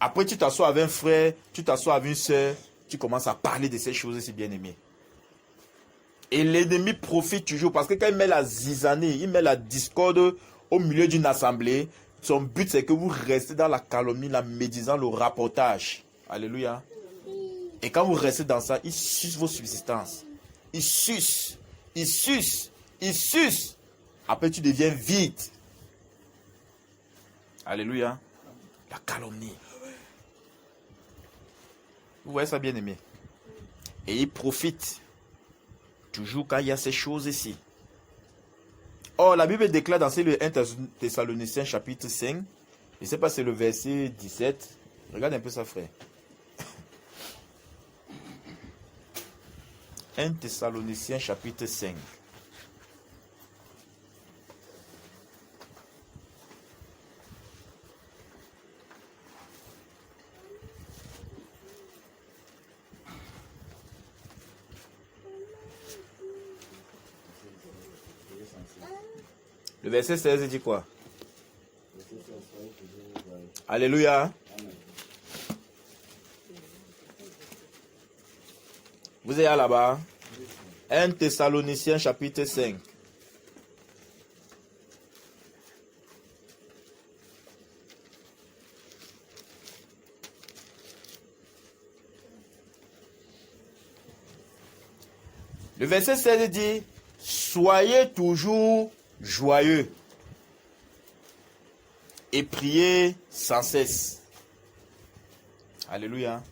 Après tu t'assois avec un frère, tu t'assois avec une soeur, tu commences à parler de ces choses-ci, bien aimé. Et l'ennemi profite toujours parce que quand il met la zizanie, il met la discorde au milieu d'une assemblée, son but c'est que vous restez dans la calomnie, la médisant, le rapportage. Alléluia. Et quand vous restez dans ça, il suce vos subsistances. Il suce. Après tu deviens vide. Alléluia. La calomnie. Vous voyez ça, bien aimé. Et il profite. Toujours quand il y a ces choses ici. Or, la Bible déclare dans le 1 Thessaloniciens chapitre 5, je ne sais pas si c'est le verset 17. Regarde un peu ça, frère. 1 Thessaloniciens chapitre 5. Le verset 16 dit quoi? Alléluia. Vous êtes là-bas? 1 Thessaloniciens chapitre 5. Le verset 16 dit, soyez toujours joyeux et priez sans cesse. Alléluia.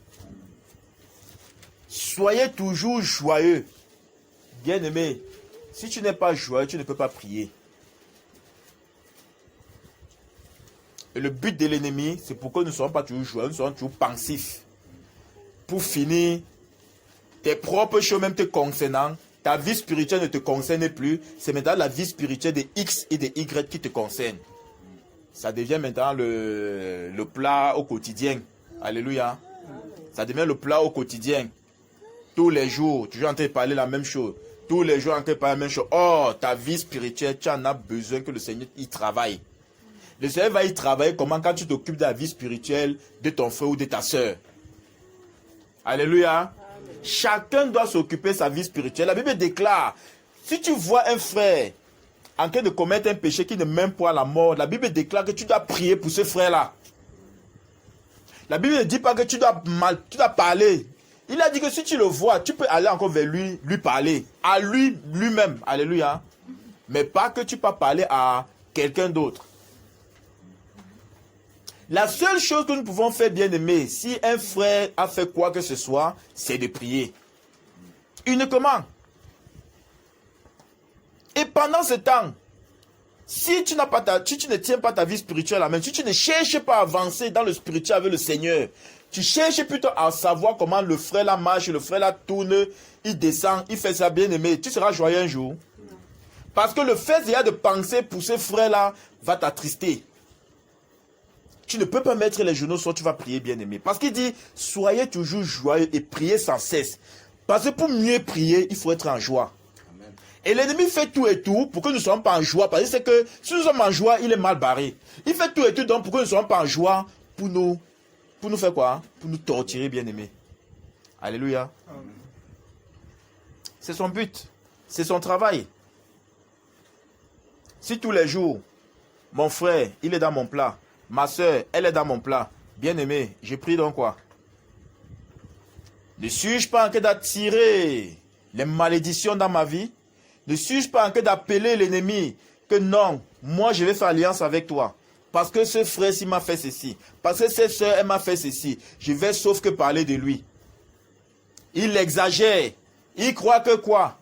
Soyez toujours joyeux. Bien-aimé, si tu n'es pas joyeux, tu ne peux pas prier. Et le but de l'ennemi, c'est pourquoi nous ne sommes pas toujours joyeux, nous sommes toujours pensifs. Pour finir, tes propres choses, même te concernant, ta vie spirituelle ne te concerne plus. C'est maintenant la vie spirituelle des X et des Y qui te concerne. Ça devient maintenant le plat au quotidien. Alléluia. Ça devient le plat au quotidien. Tous les jours, tu es en train de parler la même chose. Tous les jours, en train de parler la même chose. Oh, ta vie spirituelle, tu en as besoin que le Seigneur y travaille. Le Seigneur va y travailler comment quand tu t'occupes de la vie spirituelle de ton frère ou de ta soeur. Alléluia. Chacun doit s'occuper de sa vie spirituelle. La Bible déclare, si tu vois un frère en train de commettre un péché qui ne mène pas à la mort, la Bible déclare que tu dois prier pour ce frère-là. La Bible ne dit pas que tu dois parler. Il a dit que si tu le vois, tu peux aller encore vers lui parler. À lui-même. Alléluia. Mais pas que tu peux parler à quelqu'un d'autre. La seule chose que nous pouvons faire, bien aimé, si un frère a fait quoi que ce soit, c'est de prier. Uniquement. Et pendant ce temps, si tu ne tiens pas ta vie spirituelle à main, si tu ne cherches pas à avancer dans le spirituel avec le Seigneur, tu cherches plutôt à savoir comment le frère là marche, le frère là tourne, il descend, il fait ça, bien aimé, tu seras joyeux un jour. Parce que le fait de penser pour ce frère là va t'attrister. Tu ne peux pas mettre les genoux sur, tu vas prier, bien aimé. Parce qu'il dit, soyez toujours joyeux et priez sans cesse. Parce que pour mieux prier, il faut être en joie. Amen. Et l'ennemi fait tout et tout pour que nous ne soyons pas en joie. Parce que c'est que si nous sommes en joie, il est mal barré. Il fait tout et tout donc pour que nous ne soyons pas en joie, pour nous faire quoi? Pour nous torturer, bien aimé. Alléluia. Amen. C'est son but. C'est son travail. Si tous les jours, mon frère, il est dans mon plat, ma soeur, elle est dans mon plat. Bien-aimé, j'ai pris donc quoi? Ne suis-je pas en train d'attirer les malédictions dans ma vie? Ne suis-je pas en train d'appeler l'ennemi que non, moi je vais faire alliance avec toi? Parce que ce frère-ci m'a fait ceci. Parce que cette soeur, elle m'a fait ceci. Je vais sauf que parler de lui. Il exagère. Il croit que quoi?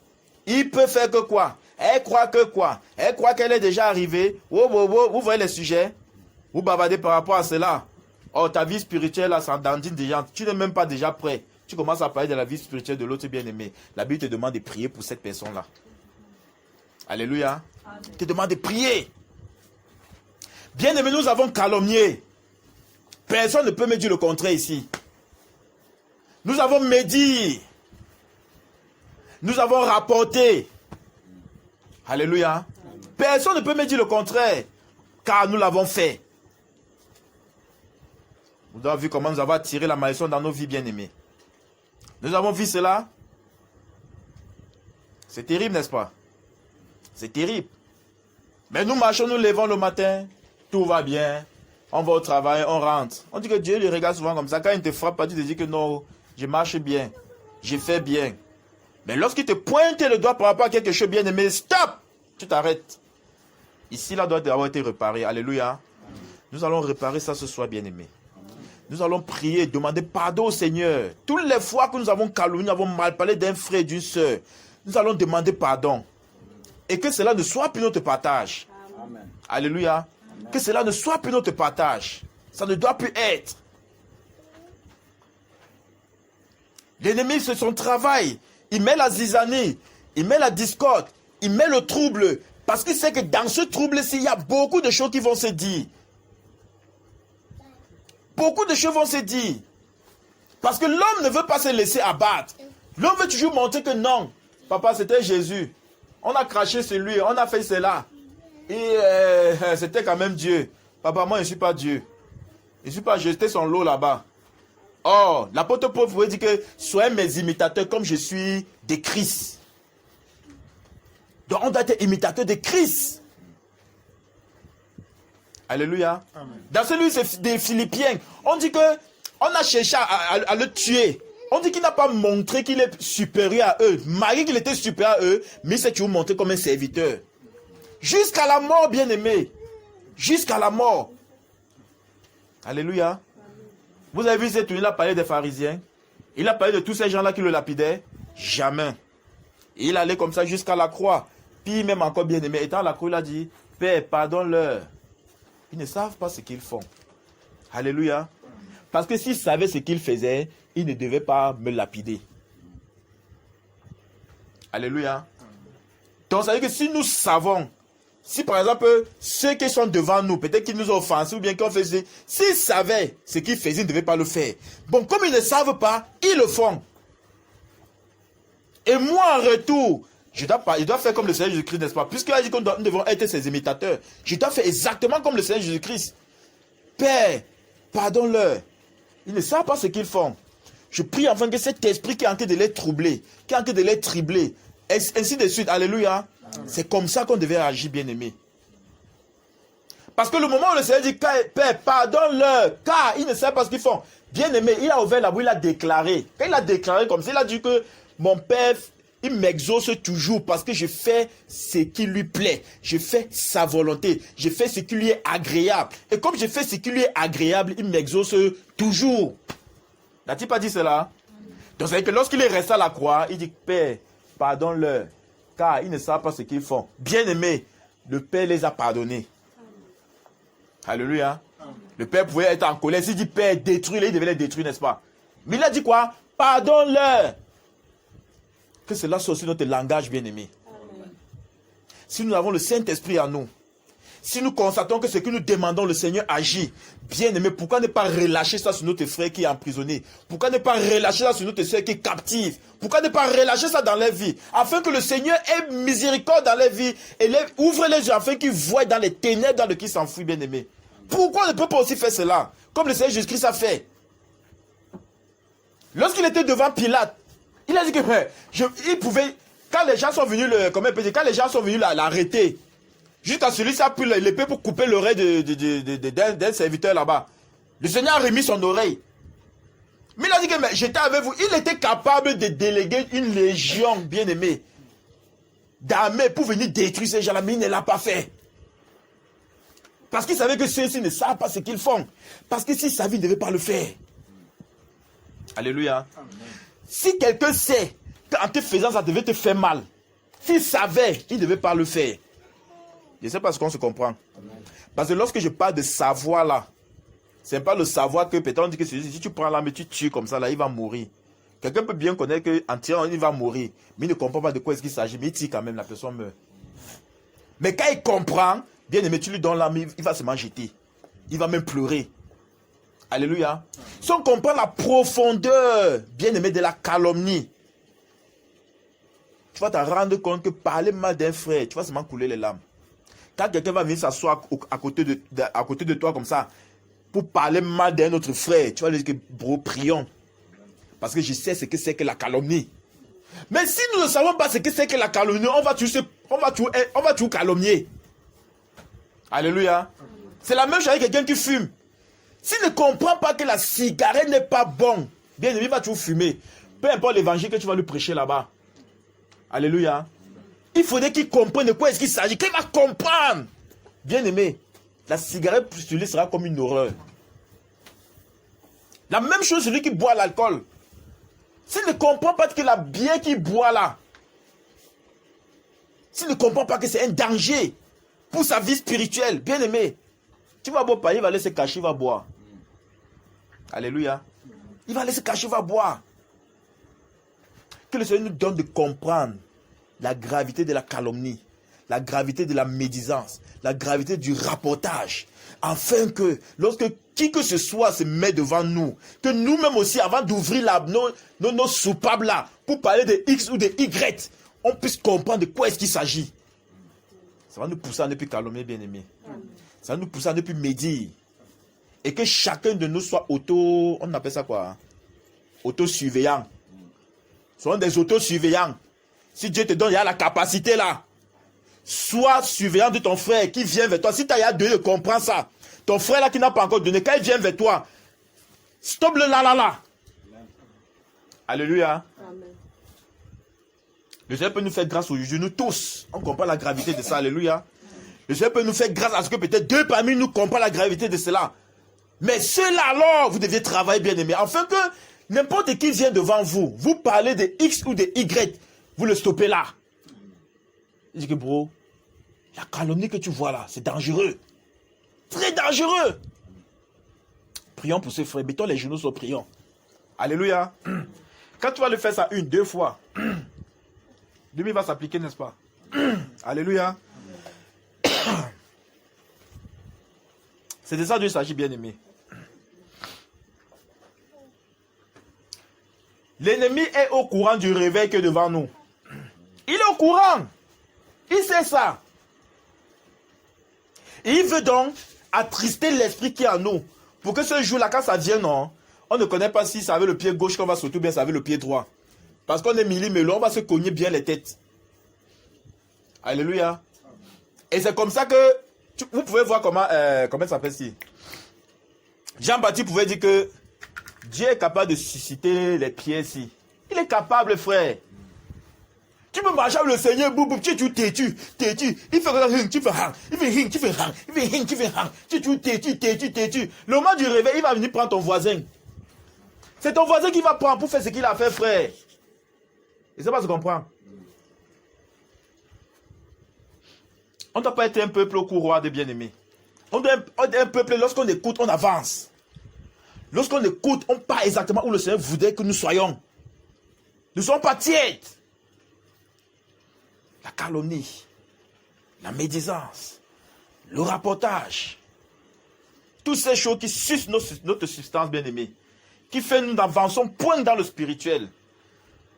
Il peut faire que quoi? Elle croit que quoi? Elle croit qu'elle est déjà arrivée. Oh, oh, oh, vous voyez les sujets? Vous bavardez par rapport à cela. Oh, ta vie spirituelle, là, ça dandine déjà. Tu n'es même pas déjà prêt. Tu commences à parler de la vie spirituelle de l'autre bien-aimé. La Bible te demande de prier pour cette personne-là. Alléluia. Il te demande de prier. Bien-aimé, nous avons calomnié. Personne ne peut me dire le contraire ici. Nous avons médit. Nous avons rapporté. Alléluia. Personne ne peut me dire le contraire. Car nous l'avons fait. Vous avez vu comment nous avons attiré la malédiction dans nos vies bien-aimées. Nous avons vu cela. C'est terrible, n'est-ce pas? C'est terrible. Mais nous marchons, nous levons le matin. Tout va bien. On va au travail, on rentre. On dit que Dieu le regarde souvent comme ça. Quand il te frappe, tu te dis que non, je marche bien. Je fais bien. Mais lorsqu'il te pointe le doigt par rapport à quelque chose bien aimé, stop! Tu t'arrêtes. Ici, là, doit avoir été réparé. Alléluia. Nous allons réparer ça ce soir, bien aimé. Nous allons prier, demander pardon au Seigneur. Toutes les fois que nous avons calomnié, nous avons mal parlé d'un frère et d'une soeur, nous allons demander pardon. Et que cela ne soit plus notre partage. Amen. Alléluia. Amen. Que cela ne soit plus notre partage. Ça ne doit plus être. L'ennemi fait son travail. Il met la zizanie, il met la discorde, il met le trouble. Parce qu'il sait que dans ce trouble-ci, il y a beaucoup de choses qui vont se dire. Beaucoup de choses vont se dire. Parce que l'homme ne veut pas se laisser abattre. L'homme veut toujours montrer que non. Papa, c'était Jésus. On a craché sur lui, on a fait cela. Et c'était quand même Dieu. Papa, moi, je ne suis pas Dieu. Je ne suis pas jeté son lot là-bas. Or, l'apôtre Paul pouvait dire que soyez mes imitateurs comme je suis de Christ. Donc, on doit être imitateur de Christ. Alléluia. Amen. Dans celui des Philippiens, on dit que on a cherché à le tuer. On dit qu'il n'a pas montré qu'il est supérieur à eux. Malgré qu'il était supérieur à eux, mais il s'est toujours montré comme un serviteur. Jusqu'à la mort, bien-aimé. Jusqu'à la mort. Alléluia. Vous avez vu, il a parlé des pharisiens. Il a parlé de tous ces gens-là qui le lapidaient. Jamais. Et il allait comme ça jusqu'à la croix. Puis même encore bien-aimé, étant à la croix, il a dit, Père, pardonne-leur. Ils ne savent pas ce qu'ils font. Alléluia. Parce que s'ils savaient ce qu'ils faisaient, ils ne devaient pas me lapider. Alléluia. Donc, ça veut dire que si nous savons, si par exemple, ceux qui sont devant nous, peut-être qu'ils nous ont offensés ou bien qu'ils ont fait, s'ils savaient ce qu'ils faisaient, ils ne devaient pas le faire. Bon, comme ils ne savent pas, ils le font. Et moi, en retour, je dois faire comme le Seigneur Jésus-Christ, n'est-ce pas? Puisqu'il a dit que nous devons être ses imitateurs, je dois faire exactement comme le Seigneur Jésus-Christ. Père, pardonne-leur. Ils ne savent pas ce qu'ils font. Je prie enfin que cet esprit qui est en train de les troubler, qui est en train de les tribler, ainsi de suite, alléluia. C'est comme ça qu'on devait agir, bien-aimé. Parce que le moment où le Seigneur dit, Père, pardonne-leur, car ils ne savent pas ce qu'ils font. Bien-aimé, il a ouvert la bouche, il a déclaré. Quand il a déclaré comme ça, il a dit que mon Père, il m'exauce toujours parce que je fais ce qui lui plaît. Je fais sa volonté. Je fais ce qui lui est agréable. Et comme je fais ce qui lui est agréable, il m'exauce toujours. N'a-t-il pas dit cela? Donc, c'est que lorsqu'il est resté à la croix, il dit, Père, pardonne-leur, car ils ne savent pas ce qu'ils font. Bien-aimé, le Père les a pardonnés. Alléluia. Le Père pouvait être en colère. S'il dit, Père, détruis-les, il devait les détruire, n'est-ce pas? Mais il a dit quoi? Pardonne-leur. Que cela soit aussi notre langage, bien-aimé. Si nous avons le Saint-Esprit en nous, si nous constatons que ce que nous demandons, le Seigneur agit, bien-aimé, pourquoi ne pas relâcher ça sur notre frère qui est emprisonné? Pourquoi ne pas relâcher ça sur notre soeur qui est captive? Pourquoi ne pas relâcher ça dans leur vie? Afin que le Seigneur ait miséricorde dans leur vie et ouvre les yeux afin qu'ils voient dans les ténèbres dans lesquelles ils s'enfuient, bien-aimé. Pourquoi on ne peut pas aussi faire cela? Comme le Seigneur Jésus-Christ a fait. Lorsqu'il était devant Pilate, il a dit que il pouvait, quand les gens sont venus quand les gens sont venus l'arrêter, jusqu'à celui-ci a pris l'épée pour couper l'oreille d'un serviteur là-bas. Le Seigneur a remis son oreille. Mais il a dit que mais j'étais avec vous. Il était capable de déléguer une légion, bien aimée, d'armée pour venir détruire ces gens-là, mais il ne l'a pas fait. Parce qu'il savait que ceux-ci ne savent pas ce qu'ils font. Parce que s'il savait, il ne devait pas le faire. Alléluia. Amen. Si quelqu'un sait qu'en te faisant ça devait te faire mal, s'il savait, il ne devait pas le faire. Je ne sais pas ce qu'on se comprend. Amen. Parce que lorsque je parle de savoir là, ce n'est pas le savoir que peut-être on dit que si tu prends l'arme et tu tues comme ça, là, il va mourir. Quelqu'un peut bien connaître qu'en tirant, il va mourir. Mais il ne comprend pas de quoi est-ce qu'il s'agit. Mais il tire quand même, la personne meurt. Mais quand il comprend, bien aimé, tu lui donnes l'arme, il va se jeter. Il va même pleurer. Alléluia. Si on comprend la profondeur, bien aimé, de la calomnie, tu vas te rendre compte que parler mal d'un frère, tu vas seulement couler les larmes. Quand quelqu'un va venir s'asseoir à côté de toi comme ça, pour parler mal d'un autre frère, tu vas lui dire que, bro, prions. Parce que je sais ce que c'est que la calomnie. Mais si nous ne savons pas ce que c'est que la calomnie, on va toujours calomnier. Alléluia. C'est la même chose avec quelqu'un qui fume. S'il ne comprend pas que la cigarette n'est pas bon, bien aimé, il va toujours fumer. Peu importe l'évangile que tu vas lui prêcher là-bas. Alléluia. Il faudrait qu'il comprenne de quoi est-ce qu'il s'agit. Qu'il va comprendre. Bien aimé, la cigarette sur lui sera comme une horreur. La même chose celui qui boit l'alcool. S'il ne comprend pas que la bière qu'il boit là, s'il ne comprend pas que c'est un danger pour sa vie spirituelle, bien aimé, tu vas boire pas, il va aller se cacher, il va boire. Alléluia. Il va aller se cacher, il va boire. Que le Seigneur nous donne de comprendre la gravité de la calomnie, la gravité de la médisance, la gravité du rapportage, afin que lorsque qui que ce soit se met devant nous, que nous-mêmes aussi, avant d'ouvrir nos soupapes là, pour parler de X ou de Y, on puisse comprendre de quoi est-ce qu'il s'agit. Ça va nous pousser à ne plus calomnier, bien-aimés. Ça va nous pousser à ne plus médire. Et que chacun de nous soit on appelle ça quoi? Autosurveillant. Soyons des autosurveillants. Si Dieu te donne, il y a la capacité là. Sois surveillant de ton frère qui vient vers toi. Si tu as deux, comprends ça. Ton frère là qui n'a pas encore donné, quand il vient vers toi, stop le là. Alléluia. Amen. Le Seigneur peut nous faire grâce aujourd'hui, nous tous. On comprend la gravité de ça. Alléluia. Le Seigneur peut nous faire grâce à ce que peut-être deux parmi nous comprennent la gravité de cela. Mais ceux-là alors, vous deviez travailler bien aimé. Afin que n'importe qui vient devant vous, vous parlez de X ou de Y, vous le stoppez là. Il dit que bro, la calomnie que tu vois là, c'est dangereux. Très dangereux. Prions pour ces frères. Mettons les genoux sur prions. Alléluia. Quand tu vas le faire ça 1, 2 fois, demi va s'appliquer, n'est-ce pas? Alléluia. C'est de ça dont il s'agit, bien aimé. L'ennemi est au courant du réveil qui est devant nous. Il est au courant. Il sait ça. Et il veut donc attrister l'esprit qui est en nous. Pour que ce jour-là, quand ça vient, non, on ne connaît pas si ça avait le pied gauche qu'on va sauter ou bien ça avait le pied droit. Parce qu'on est milli-mélo, on va se cogner bien les têtes. Alléluia. Et c'est comme ça que, vous pouvez voir comment ça s'appelle ici. Jean-Baptiste pouvait dire que Dieu est capable de susciter les pieds ici. Il est capable, frère. Tu peux marcher avec le Seigneur, boum, tu têtu. Il fait hing, tu fais hang. Il fait hing, tu fais hang. Il fait hing, tu fais hang. Tu têtu. Le moment du réveil, il va venir prendre ton voisin. C'est ton voisin qui va prendre pour faire ce qu'il a fait, frère. Et ça va se comprendre. On ne doit pas être un peuple au courroie des bien-aimés. On doit être un peuple, lorsqu'on écoute, on avance. Lorsqu'on écoute, on part exactement où le Seigneur voudrait que nous soyons. Nous ne sommes pas tièdes. La calomnie, la médisance, le rapportage, toutes ces choses qui sucent notre substance bien-aimée, qui fait nous avançons point dans le spirituel.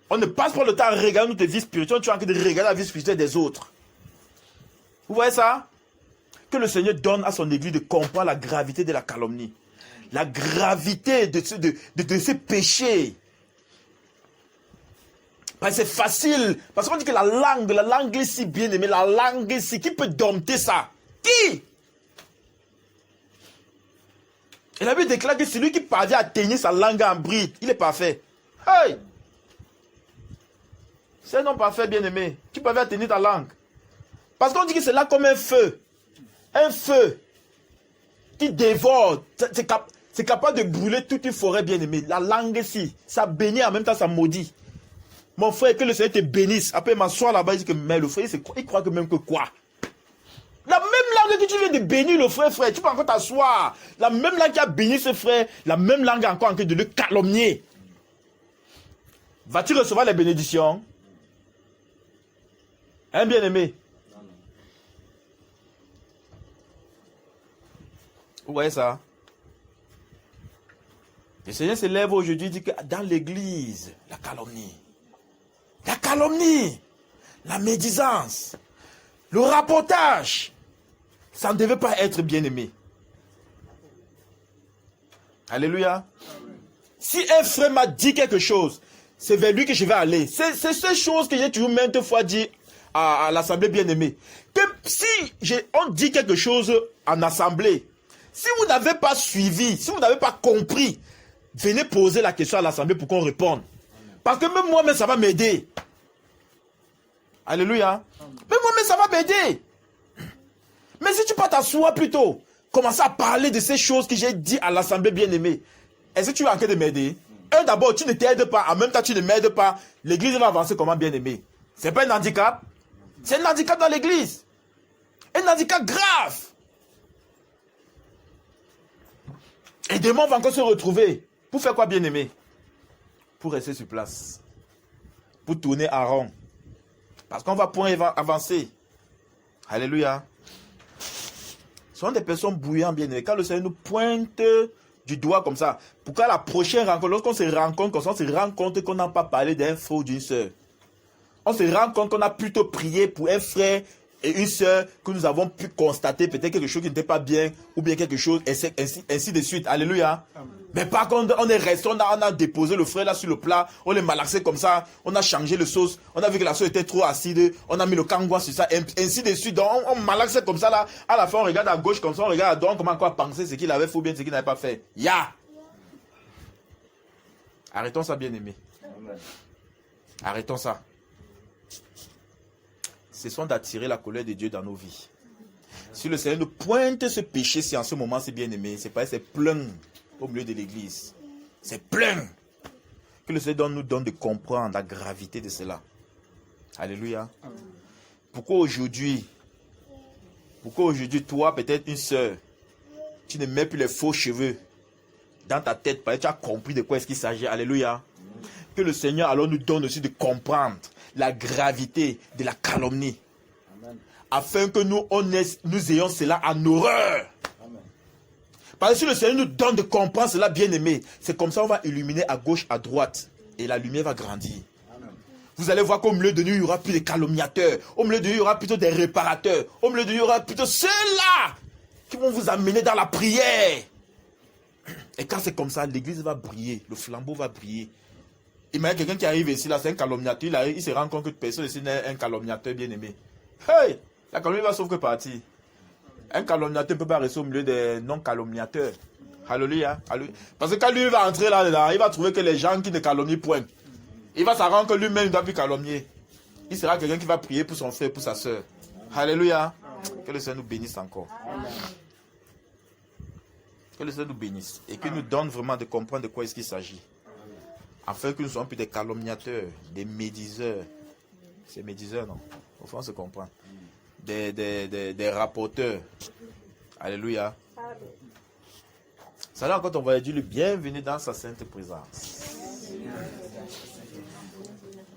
On ne passe pas le temps à regarder notre vie spirituelle, tu as envie de regarder la vie spirituelle des autres. Vous voyez ça? Que le Seigneur donne à son église de comprendre la gravité de la calomnie, la gravité de ces péchés. C'est facile. Parce qu'on dit que la langue ici, bien aimée, la langue ici, qui peut dompter ça? Qui? Et la Bible déclare que celui qui parvient à tenir sa langue en bride, il est parfait. Hey! C'est un homme parfait, bien-aimé, qui parvient à tenir ta langue. Parce qu'on dit que c'est là comme un feu. Un feu qui dévore. C'est capable de brûler toute une forêt, bien-aimé. La langue ici, ça bénit, en même temps ça maudit. Mon frère, que le Seigneur te bénisse. Après, il m'assoit là-bas, il dit que mais le frère, il croit que même que quoi? La même langue que tu viens de bénir le frère, tu peux encore t'asseoir. La même langue qui a béni ce frère, la même langue encore en train de le calomnier. Vas-tu recevoir les bénédictions? Hein, bien-aimé? Vous voyez ça? Le Seigneur se lève aujourd'hui et dit que dans l'église, la calomnie, la médisance, le rapportage, ça ne devait pas être bien-aimé. Alléluia. Si un frère m'a dit quelque chose, c'est vers lui que je vais aller. C'est ces choses que j'ai toujours maintes fois dit à l'assemblée bien-aimée. Que si on dit quelque chose en assemblée, si vous n'avez pas suivi, si vous n'avez pas compris, venez poser la question à l'assemblée pour qu'on réponde. Parce que même moi-même, ça va m'aider. Alléluia. Même moi-même, ça va m'aider. Mais si tu peux t'asseoir plutôt, commencer à parler de ces choses que j'ai dit à l'assemblée bien-aimée, est-ce que tu es en train de m'aider? D'abord, tu ne t'aides pas, en même temps, tu ne m'aides pas. L'église va avancer comment bien-aimé? C'est pas un handicap? C'est un handicap dans l'église. Un handicap grave. Et demain, on va encore se retrouver. Pour faire quoi, bien-aimé? Pour rester sur place. Pour tourner en rond. Parce qu'on va point avancer. Alléluia. Ce sont des personnes bouillantes, bien-aimées. Quand le Seigneur nous pointe du doigt comme ça, pourquoi la prochaine rencontre, lorsqu'on se rencontre comme ça, on se rend compte qu'on n'a pas parlé d'un frère ou d'une soeur. On se rend compte qu'on a plutôt prié pour un frère et une soeur que nous avons pu constater peut-être quelque chose qui n'était pas bien ou bien quelque chose, ainsi de suite. Alléluia. Amen. Mais par contre, on est resté, on a déposé le frère là sur le plat, on l'a malaxé comme ça, on a changé le sauce, on a vu que la sauce était trop acide, on a mis le kangwa sur ça, ainsi de suite. Donc on malaxait comme ça là, à la fin on regarde à gauche comme ça, on regarde à droite, comment quoi penser ce qu'il avait fait ou bien ce qu'il n'avait pas fait. Arrêtons ça, bien-aimé. Arrêtons ça. Cessons d'attirer la colère de Dieu dans nos vies. Si le Seigneur nous pointe ce péché, si en ce moment c'est bien-aimé, c'est plein au milieu de l'église. C'est plein. Que le Seigneur nous donne de comprendre la gravité de cela. Alléluia. Pourquoi aujourd'hui, toi, peut-être une soeur, tu ne mets plus les faux cheveux dans ta tête, parce que tu as compris de quoi est-ce qu'il s'agit. Alléluia. Que le Seigneur alors nous donne aussi de comprendre la gravité de la calomnie. Amen. Afin que nous ayons cela en horreur. Amen. Parce que si le Seigneur nous donne de comprendre cela, bien-aimé, c'est comme ça on va illuminer à gauche, à droite. Et la lumière va grandir. Amen. Vous allez voir qu'au milieu de nous, il n'y aura plus de calomniateurs. Au milieu de nous, il y aura plutôt des réparateurs. Au milieu de nous, il y aura plutôt ceux-là qui vont vous amener dans la prière. Et quand c'est comme ça, l'église va briller. Le flambeau va briller. Imagine quelqu'un qui arrive ici, là, c'est un calomniateur, il se rend compte que personne ici n'est un calomniateur bien-aimé. Hey! La calomnie va sauf que partir. Un calomniateur ne peut pas rester au milieu des non-calomniateurs. Alléluia. Parce que quand lui va entrer là-dedans, il va trouver que les gens qui ne calomnient point. Il va s'en rendre que lui-même ne doit plus calomnier. Il sera quelqu'un qui va prier pour son frère, pour sa soeur. Alléluia. Que le Seigneur nous bénisse encore. Amen. Que le Seigneur nous bénisse. Et qu'il nous donne vraiment de comprendre de quoi est-ce qu'il s'agit. Afin que nous soyons plus des calomniateurs, des médiseurs. C'est médiseurs, non? Au fond, on se comprend. Des rapporteurs. Alléluia. Ça là, quand on va dire le bienvenue dans sa sainte présence.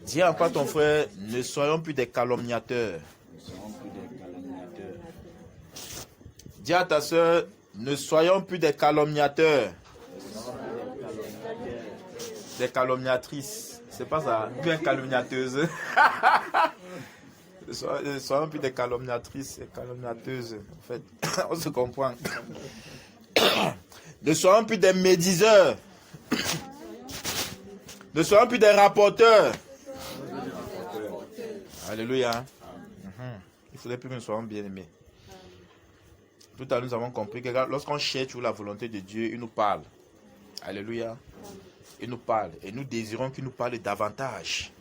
Dis encore à ton frère, ne soyons plus des calomniateurs. Dis à ta soeur, ne soyons plus des calomniateurs. Des calomniatrices. C'est pas ça. Bien calomniateuse. Soyons plus des calomniatrices et calomniateuses. En fait, on se comprend. Ne soyons plus des médiseurs. Ne soyons plus des rapporteurs. Alléluia. Il faudrait plus que nous soyons bien aimés. Tout à l'heure, nous avons compris que lorsqu'on cherche la volonté de Dieu, il nous parle. Alléluia. Il nous parle. Et nous désirons qu'il nous parle davantage.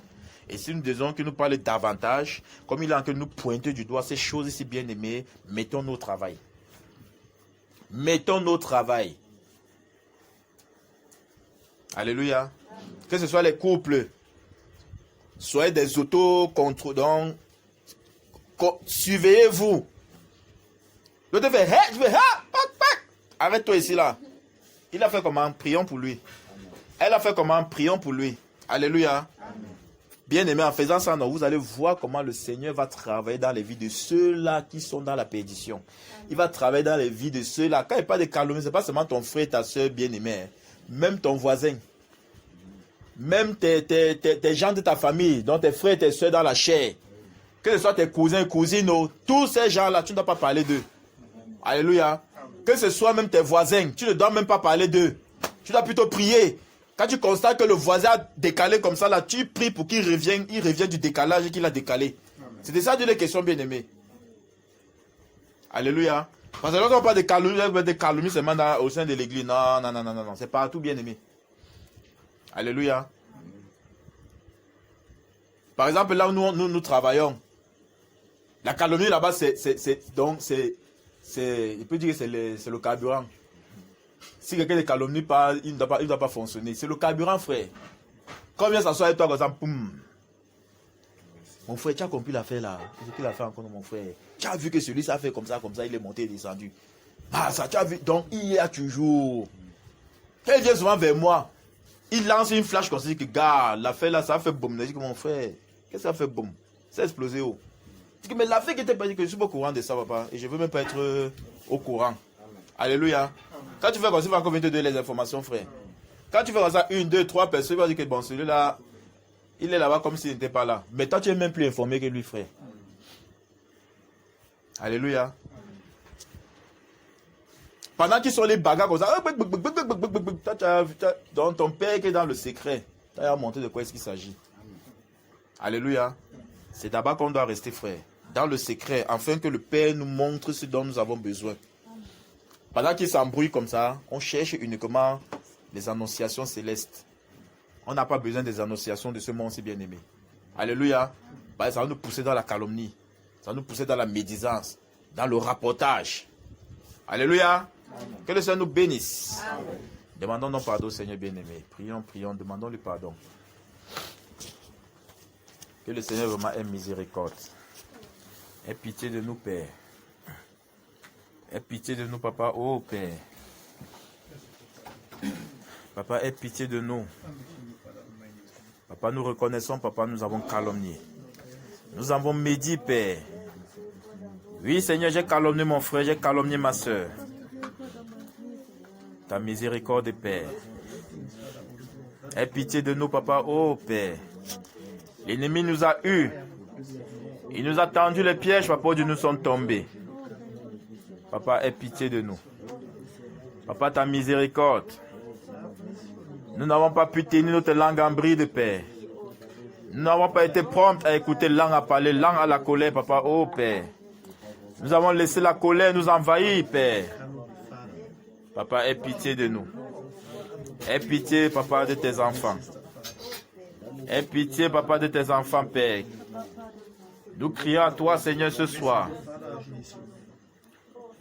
Et si nous désirons qu'il nous parle davantage, comme il a en train de nous pointer du doigt ces choses si bien aimées, mettons-nous au travail. Mettons-nous au travail. Alléluia. Que ce soit les couples, soyez des autocontrôlants. Surveillez-vous. L'autre fait, hey, je fais, ah, arrête-toi ici là. Il a fait comment? Prions pour lui. Elle a fait comment? Prions pour lui. Alléluia. Bien-aimé, en faisant ça, non, vous allez voir comment le Seigneur va travailler dans les vies de ceux-là qui sont dans la perdition. Il va travailler dans les vies de ceux-là. Quand il parle de calomnie, ce n'est pas seulement ton frère, ta soeur bien-aimée. Hein. Même ton voisin. Même tes gens de ta famille, dont tes frères et tes soeurs dans la chair. Que ce soit tes cousins, cousines, tous ces gens-là, tu ne dois pas parler d'eux. Alléluia. Que ce soit même tes voisins, tu ne dois même pas parler d'eux. Tu dois plutôt prier. Quand tu constates que le voisin a décalé comme ça, là, tu pries pour qu'il revienne, du décalage qu'il a décalé. C'était ça les questions, bien-aimés. Alléluia. Parce que lorsqu'on parle de calomnie seulement au sein de l'église, non, c'est partout, bien-aimé. Alléluia. Par exemple, là où nous travaillons, la calomnie là-bas, il peut dire que c'est le carburant. Si quelqu'un ne calomnie pas, il ne doit pas fonctionner. C'est le carburant, frère. Quand on vient s'asseoir avec toi, comme ça, poum. Mon frère, tu as compris l'affaire là. Ce qu'il a fait encore, mon frère. Tu as vu que celui-ci a fait comme ça, il est monté et descendu. Ah, ça, tu as vu. Donc, il y a toujours. Quand il vient souvent vers moi, il lance une flash comme ça, dit que, gars, l'affaire là, ça a fait boum. Je dis que mon frère, qu'est-ce que ça a fait boum? Ça a explosé, oh. Je dis que, mais l'affaire qui était pas dit que je suis pas au courant de ça, papa. Et je ne veux même pas être au courant. Alléluia. Quand tu fais comme ça, il va encore venir te donner les informations, frère. Quand tu fais comme ça, 1, 2, 3 personnes, il va dire que bon, celui-là, il est là-bas comme s'il n'était pas là. Mais toi, tu es même plus informé que lui, frère. Alléluia. Pendant qu'ils sont les bagarres comme ça, dans ton père qui est dans le secret, tu as montré de quoi est-ce qu'il s'agit. Alléluia. C'est d'abord qu'on doit rester, frère. Dans le secret, afin que le Père nous montre ce dont nous avons besoin. Pendant qu'ils s'embrouillent comme ça, on cherche uniquement les annonciations célestes. On n'a pas besoin des annonciations de ce monde si bien aimé. Alléluia. Ça va nous pousser dans la calomnie. Ça va nous pousser dans la médisance, dans le rapportage. Alléluia. Amen. Que le Seigneur nous bénisse. Amen. Demandons nos pardons, Seigneur bien-aimé. Prions, demandons le pardon. Que le Seigneur vraiment ait miséricorde. Aie pitié de nous, Père. Aie pitié de nous, Papa. Oh, Père. Papa, aie pitié de nous. Papa, nous reconnaissons, Papa, nous avons calomnié. Nous avons médit, Père. Oui, Seigneur, j'ai calomnié mon frère, j'ai calomnié ma soeur. Ta miséricorde, Père. Aie pitié de nous, Papa. Oh, Père. L'ennemi nous a eus. Il nous a tendu les pièges, Papa, où nous sommes tombés. Papa, aie pitié de nous. Papa, ta miséricorde. Nous n'avons pas pu tenir notre langue en bride, Père. Nous n'avons pas été prompts à écouter langue à parler, langue à la colère, Papa. Oh, Père. Nous avons laissé la colère nous envahir, Père. Papa, aie pitié de nous. Aie pitié, Papa, de tes enfants. Aie pitié, Papa, de tes enfants, Père. Nous crions à toi, Seigneur, ce soir.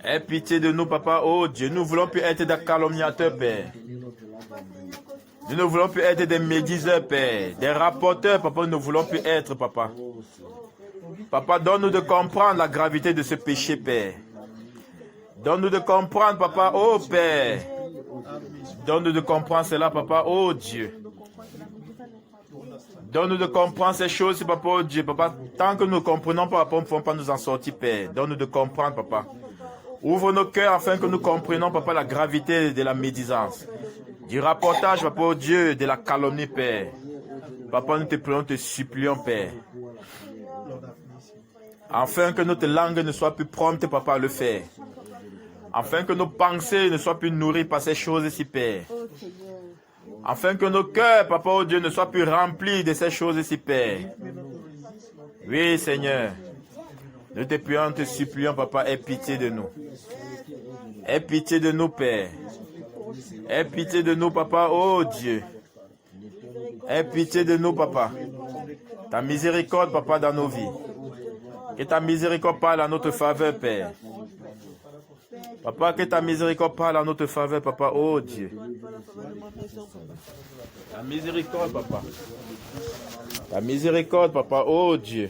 Aie pitié de nous, Papa. Oh Dieu, nous ne voulons plus être des calomniateurs, Père. Nous ne voulons plus être des médiseurs, Père. Des rapporteurs, Papa, nous ne voulons plus être, Papa. Papa, donne-nous de comprendre la gravité de ce péché, Père. Donne-nous de comprendre, Papa. Oh Père. Donne-nous de comprendre cela, Papa. Oh Dieu. Donne-nous de comprendre ces choses, Papa. Oh Dieu, Papa. Tant que nous ne comprenons pas, Papa, nous ne pouvons pas nous en sortir, Père. Donne-nous de comprendre, Papa. Ouvre nos cœurs afin que nous comprenions, Papa, la gravité de la médisance. Du rapportage, Papa, oh Dieu, de la calomnie, Père. Papa, nous te prions, te supplions, Père. Afin que notre langue ne soit plus prompte, Papa, à le faire. Afin que nos pensées ne soient plus nourries par ces choses-ci, Père. Afin que nos cœurs, Papa, oh Dieu, ne soient plus remplis de ces choses-ci, Père. Oui, Seigneur. Nous te prions, te supplions, papa, aie pitié de nous. Aie pitié de nous, Père. Aie pitié de nous, papa, oh Dieu. Aie pitié de nous, papa. Ta miséricorde, papa, dans nos vies. Que ta miséricorde parle à notre faveur, Père. Papa, que ta miséricorde parle à notre faveur, papa, oh Dieu. Ta miséricorde, papa. Ta miséricorde, papa, oh Dieu.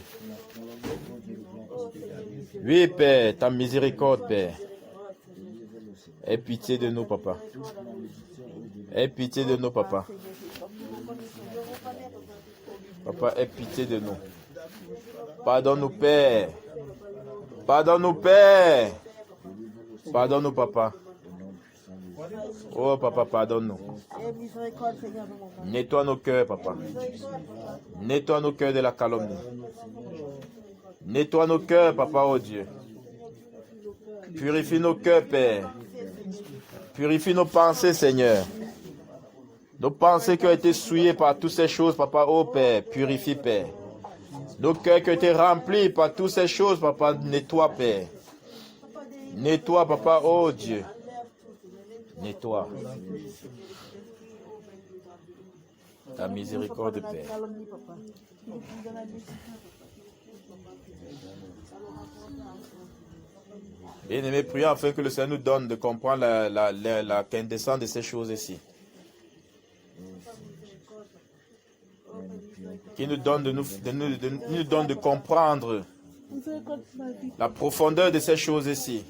Oui, Père, ta miséricorde, Père. Aie pitié de nous, papa. Aie pitié de nous, papa. Papa, aie pitié de nous. Pardonne-nous, Père. Pardonne-nous, Père. Pardonne-nous, papa. Oh, papa, pardonne-nous. Nettoie nos cœurs, papa. Nettoie nos cœurs de la calomnie. Nettoie nos cœurs, papa, oh Dieu. Purifie nos cœurs, Père. Purifie nos pensées, Seigneur. Nos pensées qui ont été souillées par toutes ces choses, papa, oh Père, purifie, Père. Nos cœurs qui ont été remplis par toutes ces choses, papa, nettoie, Père. Nettoie, papa, oh Dieu. Nettoie. Ta miséricorde, Père. Bien-aimés, prions afin que le Seigneur nous donne de comprendre la quintessence de ces choses ici. Qui nous donne nous donne de comprendre la profondeur de ces choses ici.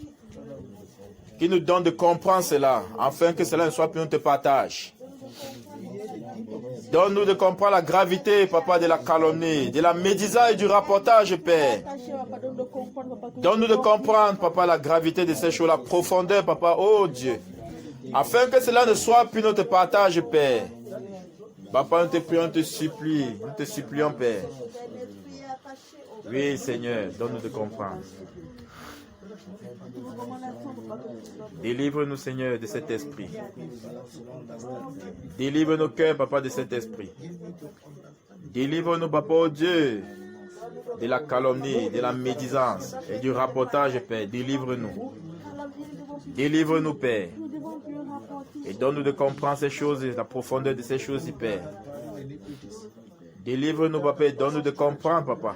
Qui nous donne de comprendre cela, afin que cela ne soit plus notre partage. Donne-nous de comprendre la gravité, papa, de la calomnie, de la médisance et du rapportage, Père. Donne-nous de comprendre, papa, la gravité de ces choses, la profondeur, papa, oh Dieu. Afin que cela ne soit plus notre partage, Père. Papa, nous te prions, nous te supplions, Père. Oui, Seigneur, donne-nous de comprendre. Délivre-nous, Seigneur, de cet esprit. Délivre nos cœurs, papa, de cet esprit. Délivre-nous, papa, oh Dieu, de la calomnie, de la médisance et du rapportage, Père. Délivre-nous. Délivre-nous, Père. Et donne-nous de comprendre ces choses, la profondeur de ces choses, Père. Délivre-nous, papa, et donne-nous de comprendre, papa.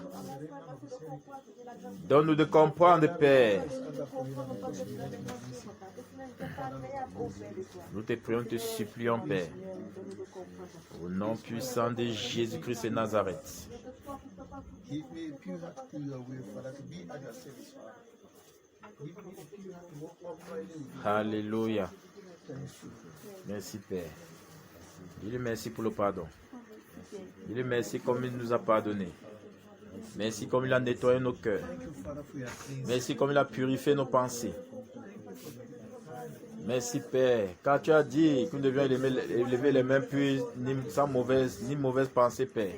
Donne-nous de comprendre, Père. Nous te prions, te supplions, Père. Au nom puissant de Jésus-Christ de Nazareth. Alléluia. Merci, Père. Dis-lui merci pour le pardon. Dis-lui merci comme il nous a pardonné. Merci comme il a nettoyé nos cœurs. Merci comme il a purifié nos pensées. Merci, Père. Car tu as dit que nous devions élever les mains puis sans mauvaise pensée, Père.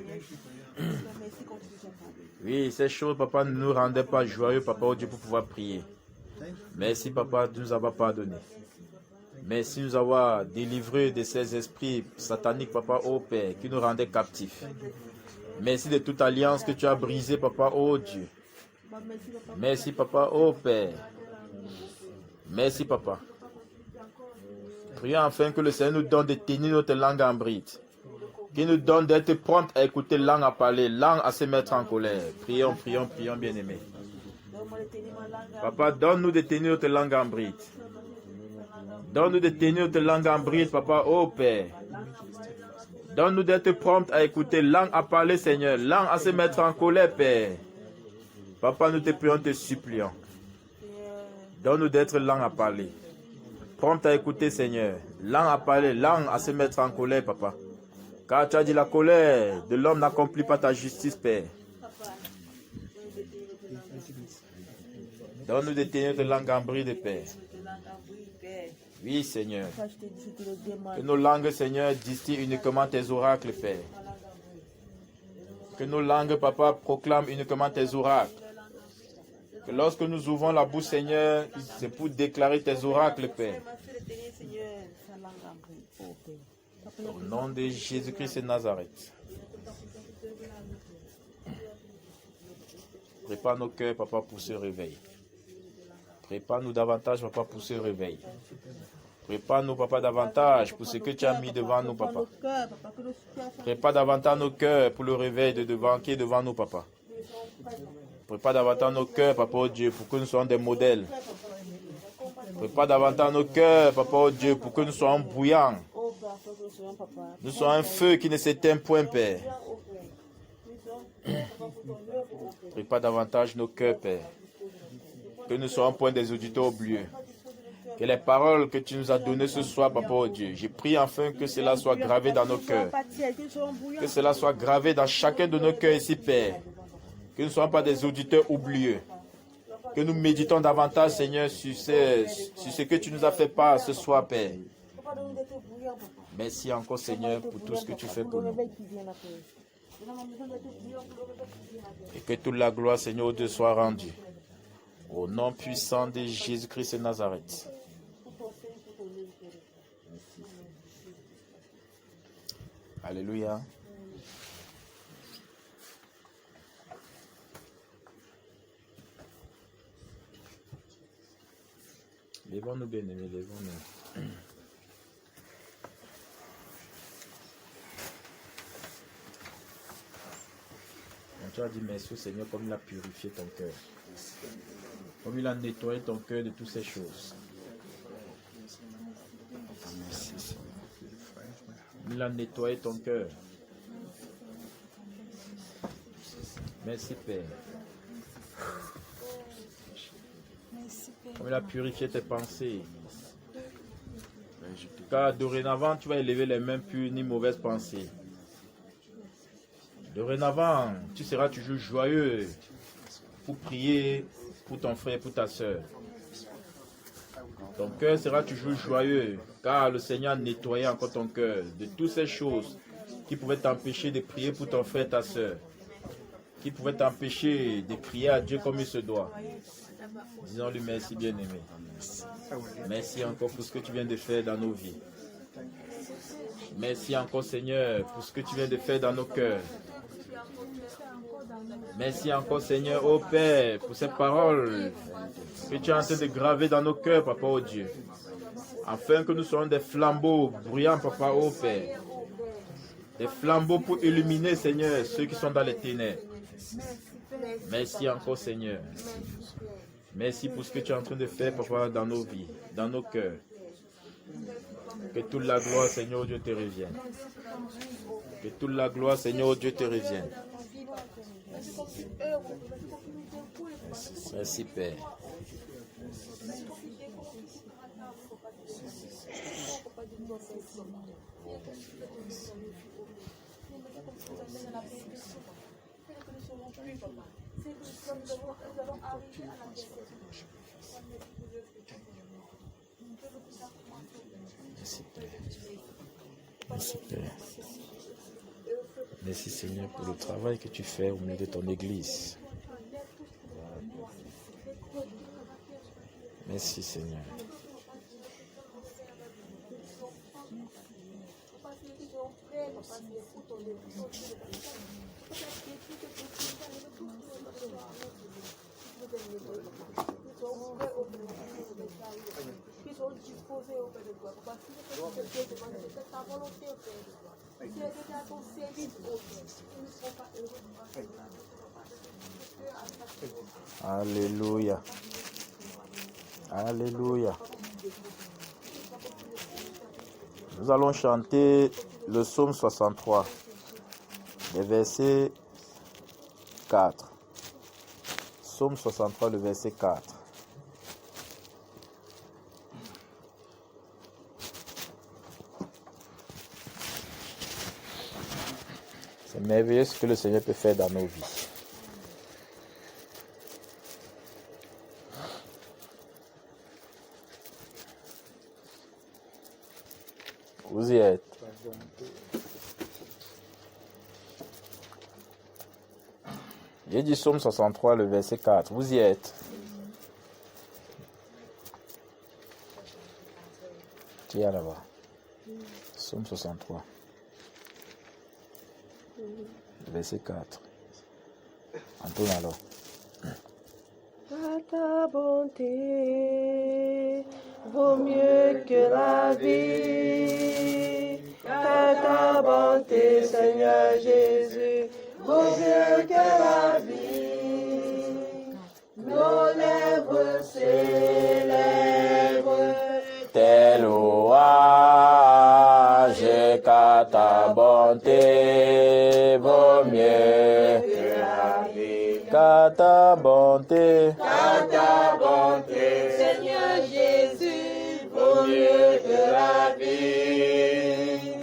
Oui, ces choses, papa, ne nous rendaient pas joyeux, papa, oh Dieu, pour pouvoir prier. Merci, papa, de nous avoir pardonné. Merci de nous avoir délivrés de ces esprits sataniques, papa, oh Père, qui nous rendaient captifs. Merci de toute alliance que tu as brisée, papa, oh Dieu. Merci, papa, oh Père. Merci, papa. Prions afin que le Seigneur nous donne de tenir notre langue en bride. Qu'il nous donne d'être prompt à écouter, langue à parler, langue à se mettre en colère. Prions, prions, prions, bien-aimés. Papa, donne-nous de tenir notre langue en bride. Donne-nous de tenir notre langue en bride, papa, oh Père. Donne-nous d'être prompt à écouter, langue à parler, Seigneur, langue à se mettre en colère, Père. Papa, nous te prions, te supplions. Donne-nous d'être langue à parler. Prompt à écouter, Seigneur, langue à parler, langue à se mettre en colère, papa. Car tu as dit la colère de l'homme n'accomplit pas ta justice, Père. Donne-nous de tenir notre langue en bride, Père. Oui, Seigneur. Que nos langues, Seigneur, distillent uniquement tes oracles, Père. Que nos langues, papa, proclament uniquement tes oracles. Que lorsque nous ouvrons la bouche, Seigneur, c'est pour déclarer tes oracles, Père. Au nom de Jésus-Christ de Nazareth. Prépare nos cœurs, papa, pour ce réveil. Prépare-nous davantage, papa, pour ce réveil. Prépare-nous, papa, davantage pour ce que tu as mis devant nous, papa. Prépare davantage nos cœurs pour le réveil qui est devant nous, papa. Prépare davantage nos cœurs, papa, oh Dieu, pour que nous soyons des modèles. Prépare davantage nos cœurs, papa, oh Dieu, pour que nous soyons bouillants. Nous soyons un feu qui ne s'éteint point, Père. Prépare davantage nos cœurs, Père. Que nous soyons point des auditeurs oublieux. Que les paroles que tu nous as données ce soir, papa, oh Dieu, j'ai prié enfin que cela soit gravé dans nos cœurs. Que cela soit gravé dans chacun de nos cœurs ici, Père. Que nous ne soyons pas des auditeurs oublieux. Que nous méditons davantage, Seigneur, sur ce que tu nous as fait part ce soir, Père. Merci encore, Seigneur, pour tout ce que tu fais pour nous. Et que toute la gloire, Seigneur, Dieu, soit rendue. Au nom puissant de Jésus-Christ de Nazareth. Alléluia. Lèvons-nous, bien-aimés, lèvons-nous. Tu as dit merci au Seigneur comme il a purifié ton cœur. Comme il a nettoyé ton cœur de toutes ces choses. Il a nettoyé ton cœur. Merci Père. Comme il a purifié tes pensées. Car dorénavant, tu vas élever les mains pures ni mauvaises pensées. Dorénavant, tu seras toujours joyeux pour prier pour ton frère et pour ta soeur. Ton cœur sera toujours joyeux, car le Seigneur a nettoyé encore ton cœur de toutes ces choses qui pouvaient t'empêcher de prier pour ton frère et ta soeur, qui pouvaient t'empêcher de prier à Dieu comme il se doit. Disons-lui merci, bien-aimé. Merci encore pour ce que tu viens de faire dans nos vies. Merci encore, Seigneur, pour ce que tu viens de faire dans nos cœurs. Merci encore, Seigneur, ô Père, pour ces paroles que tu es en train de graver dans nos cœurs, Papa, ô Dieu. Afin que nous soyons des flambeaux brillants, Papa, ô Père. Des flambeaux pour illuminer, Seigneur, ceux qui sont dans les ténèbres. Merci encore, Seigneur. Merci pour ce que tu es en train de faire, Papa, dans nos vies, dans nos cœurs. Que toute la gloire, Seigneur, Dieu, te revienne. Que toute la gloire, Seigneur, Dieu, te revienne. Merci, Père. Merci, Père. Merci, Père. Merci, Seigneur, pour le travail que tu fais au milieu de ton Église. Merci, Seigneur. Alléluia. Alléluia. Nous allons chanter le psaume 63, le verset 4. Psaume 63, le verset 4. C'est merveilleux ce que le Seigneur peut faire dans nos vies. Vous y êtes. J'ai dit Psaume 63, le verset 4. Vous y êtes. Tiens là-bas. Psaume 63. Verset 4. Antoine alors. ta bonté vaut mieux que la vie. Car ta bonté, Seigneur Jésus, vaut mieux que la vie. Nos lèvres célèbrent tes louanges, car ta bonté vaut mieux que la vie. Car ta bonté, Seigneur Jésus, vaut mieux que la vie.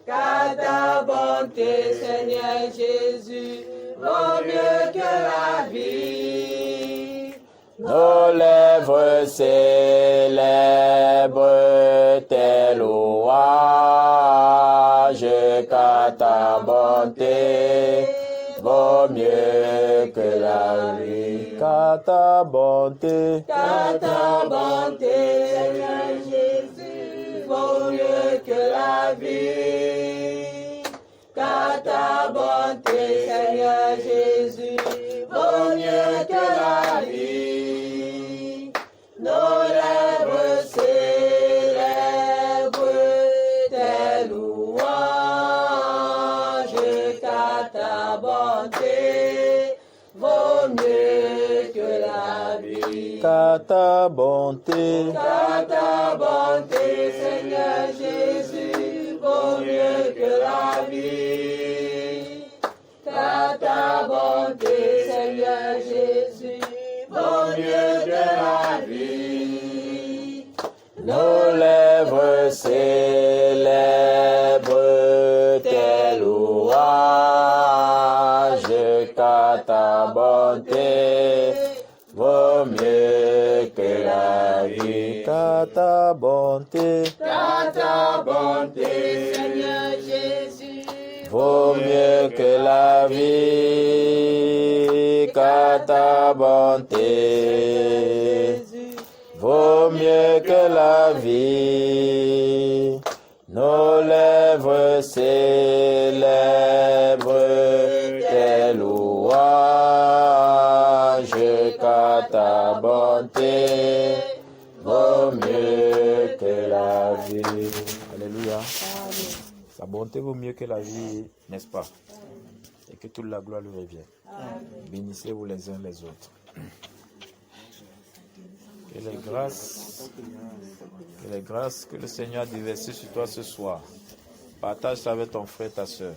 Car ta bonté, Seigneur Jésus, vaut mieux que la vie. nos lèvres célèbrent tes louanges, car ta bonté vaut mieux que la vie. Car ta bonté, Seigneur Jésus, vaut mieux que la vie. Car ta bonté, Seigneur Jésus, vaut mieux que la vie. Nos lèvres célèbrent tes louanges, car ta bonté vaut mieux que la vie. car ta bonté, Car ta bonté, Seigneur Jésus, vaut mieux que la vie. Car ta bonté, Seigneur Jésus, vaut mieux que la vie. nos lèvres célèbrent tes louanges, car ta bonté vaut mieux que la vie. Car ta bonté Seigneur Jésus, vaut mieux que la vie. Car ta bonté vaut mieux que la vie. Nos lèvres célèbrent tes louanges, car ta bonté vaut mieux que la vie. Alléluia. Sa bonté vaut mieux que la vie, n'est-ce pas? Et que toute la gloire lui revienne. Bénissez-vous les uns les autres. Que les grâces que le Seigneur a déversées sur toi ce soir, partage ça avec ton frère, ta soeur.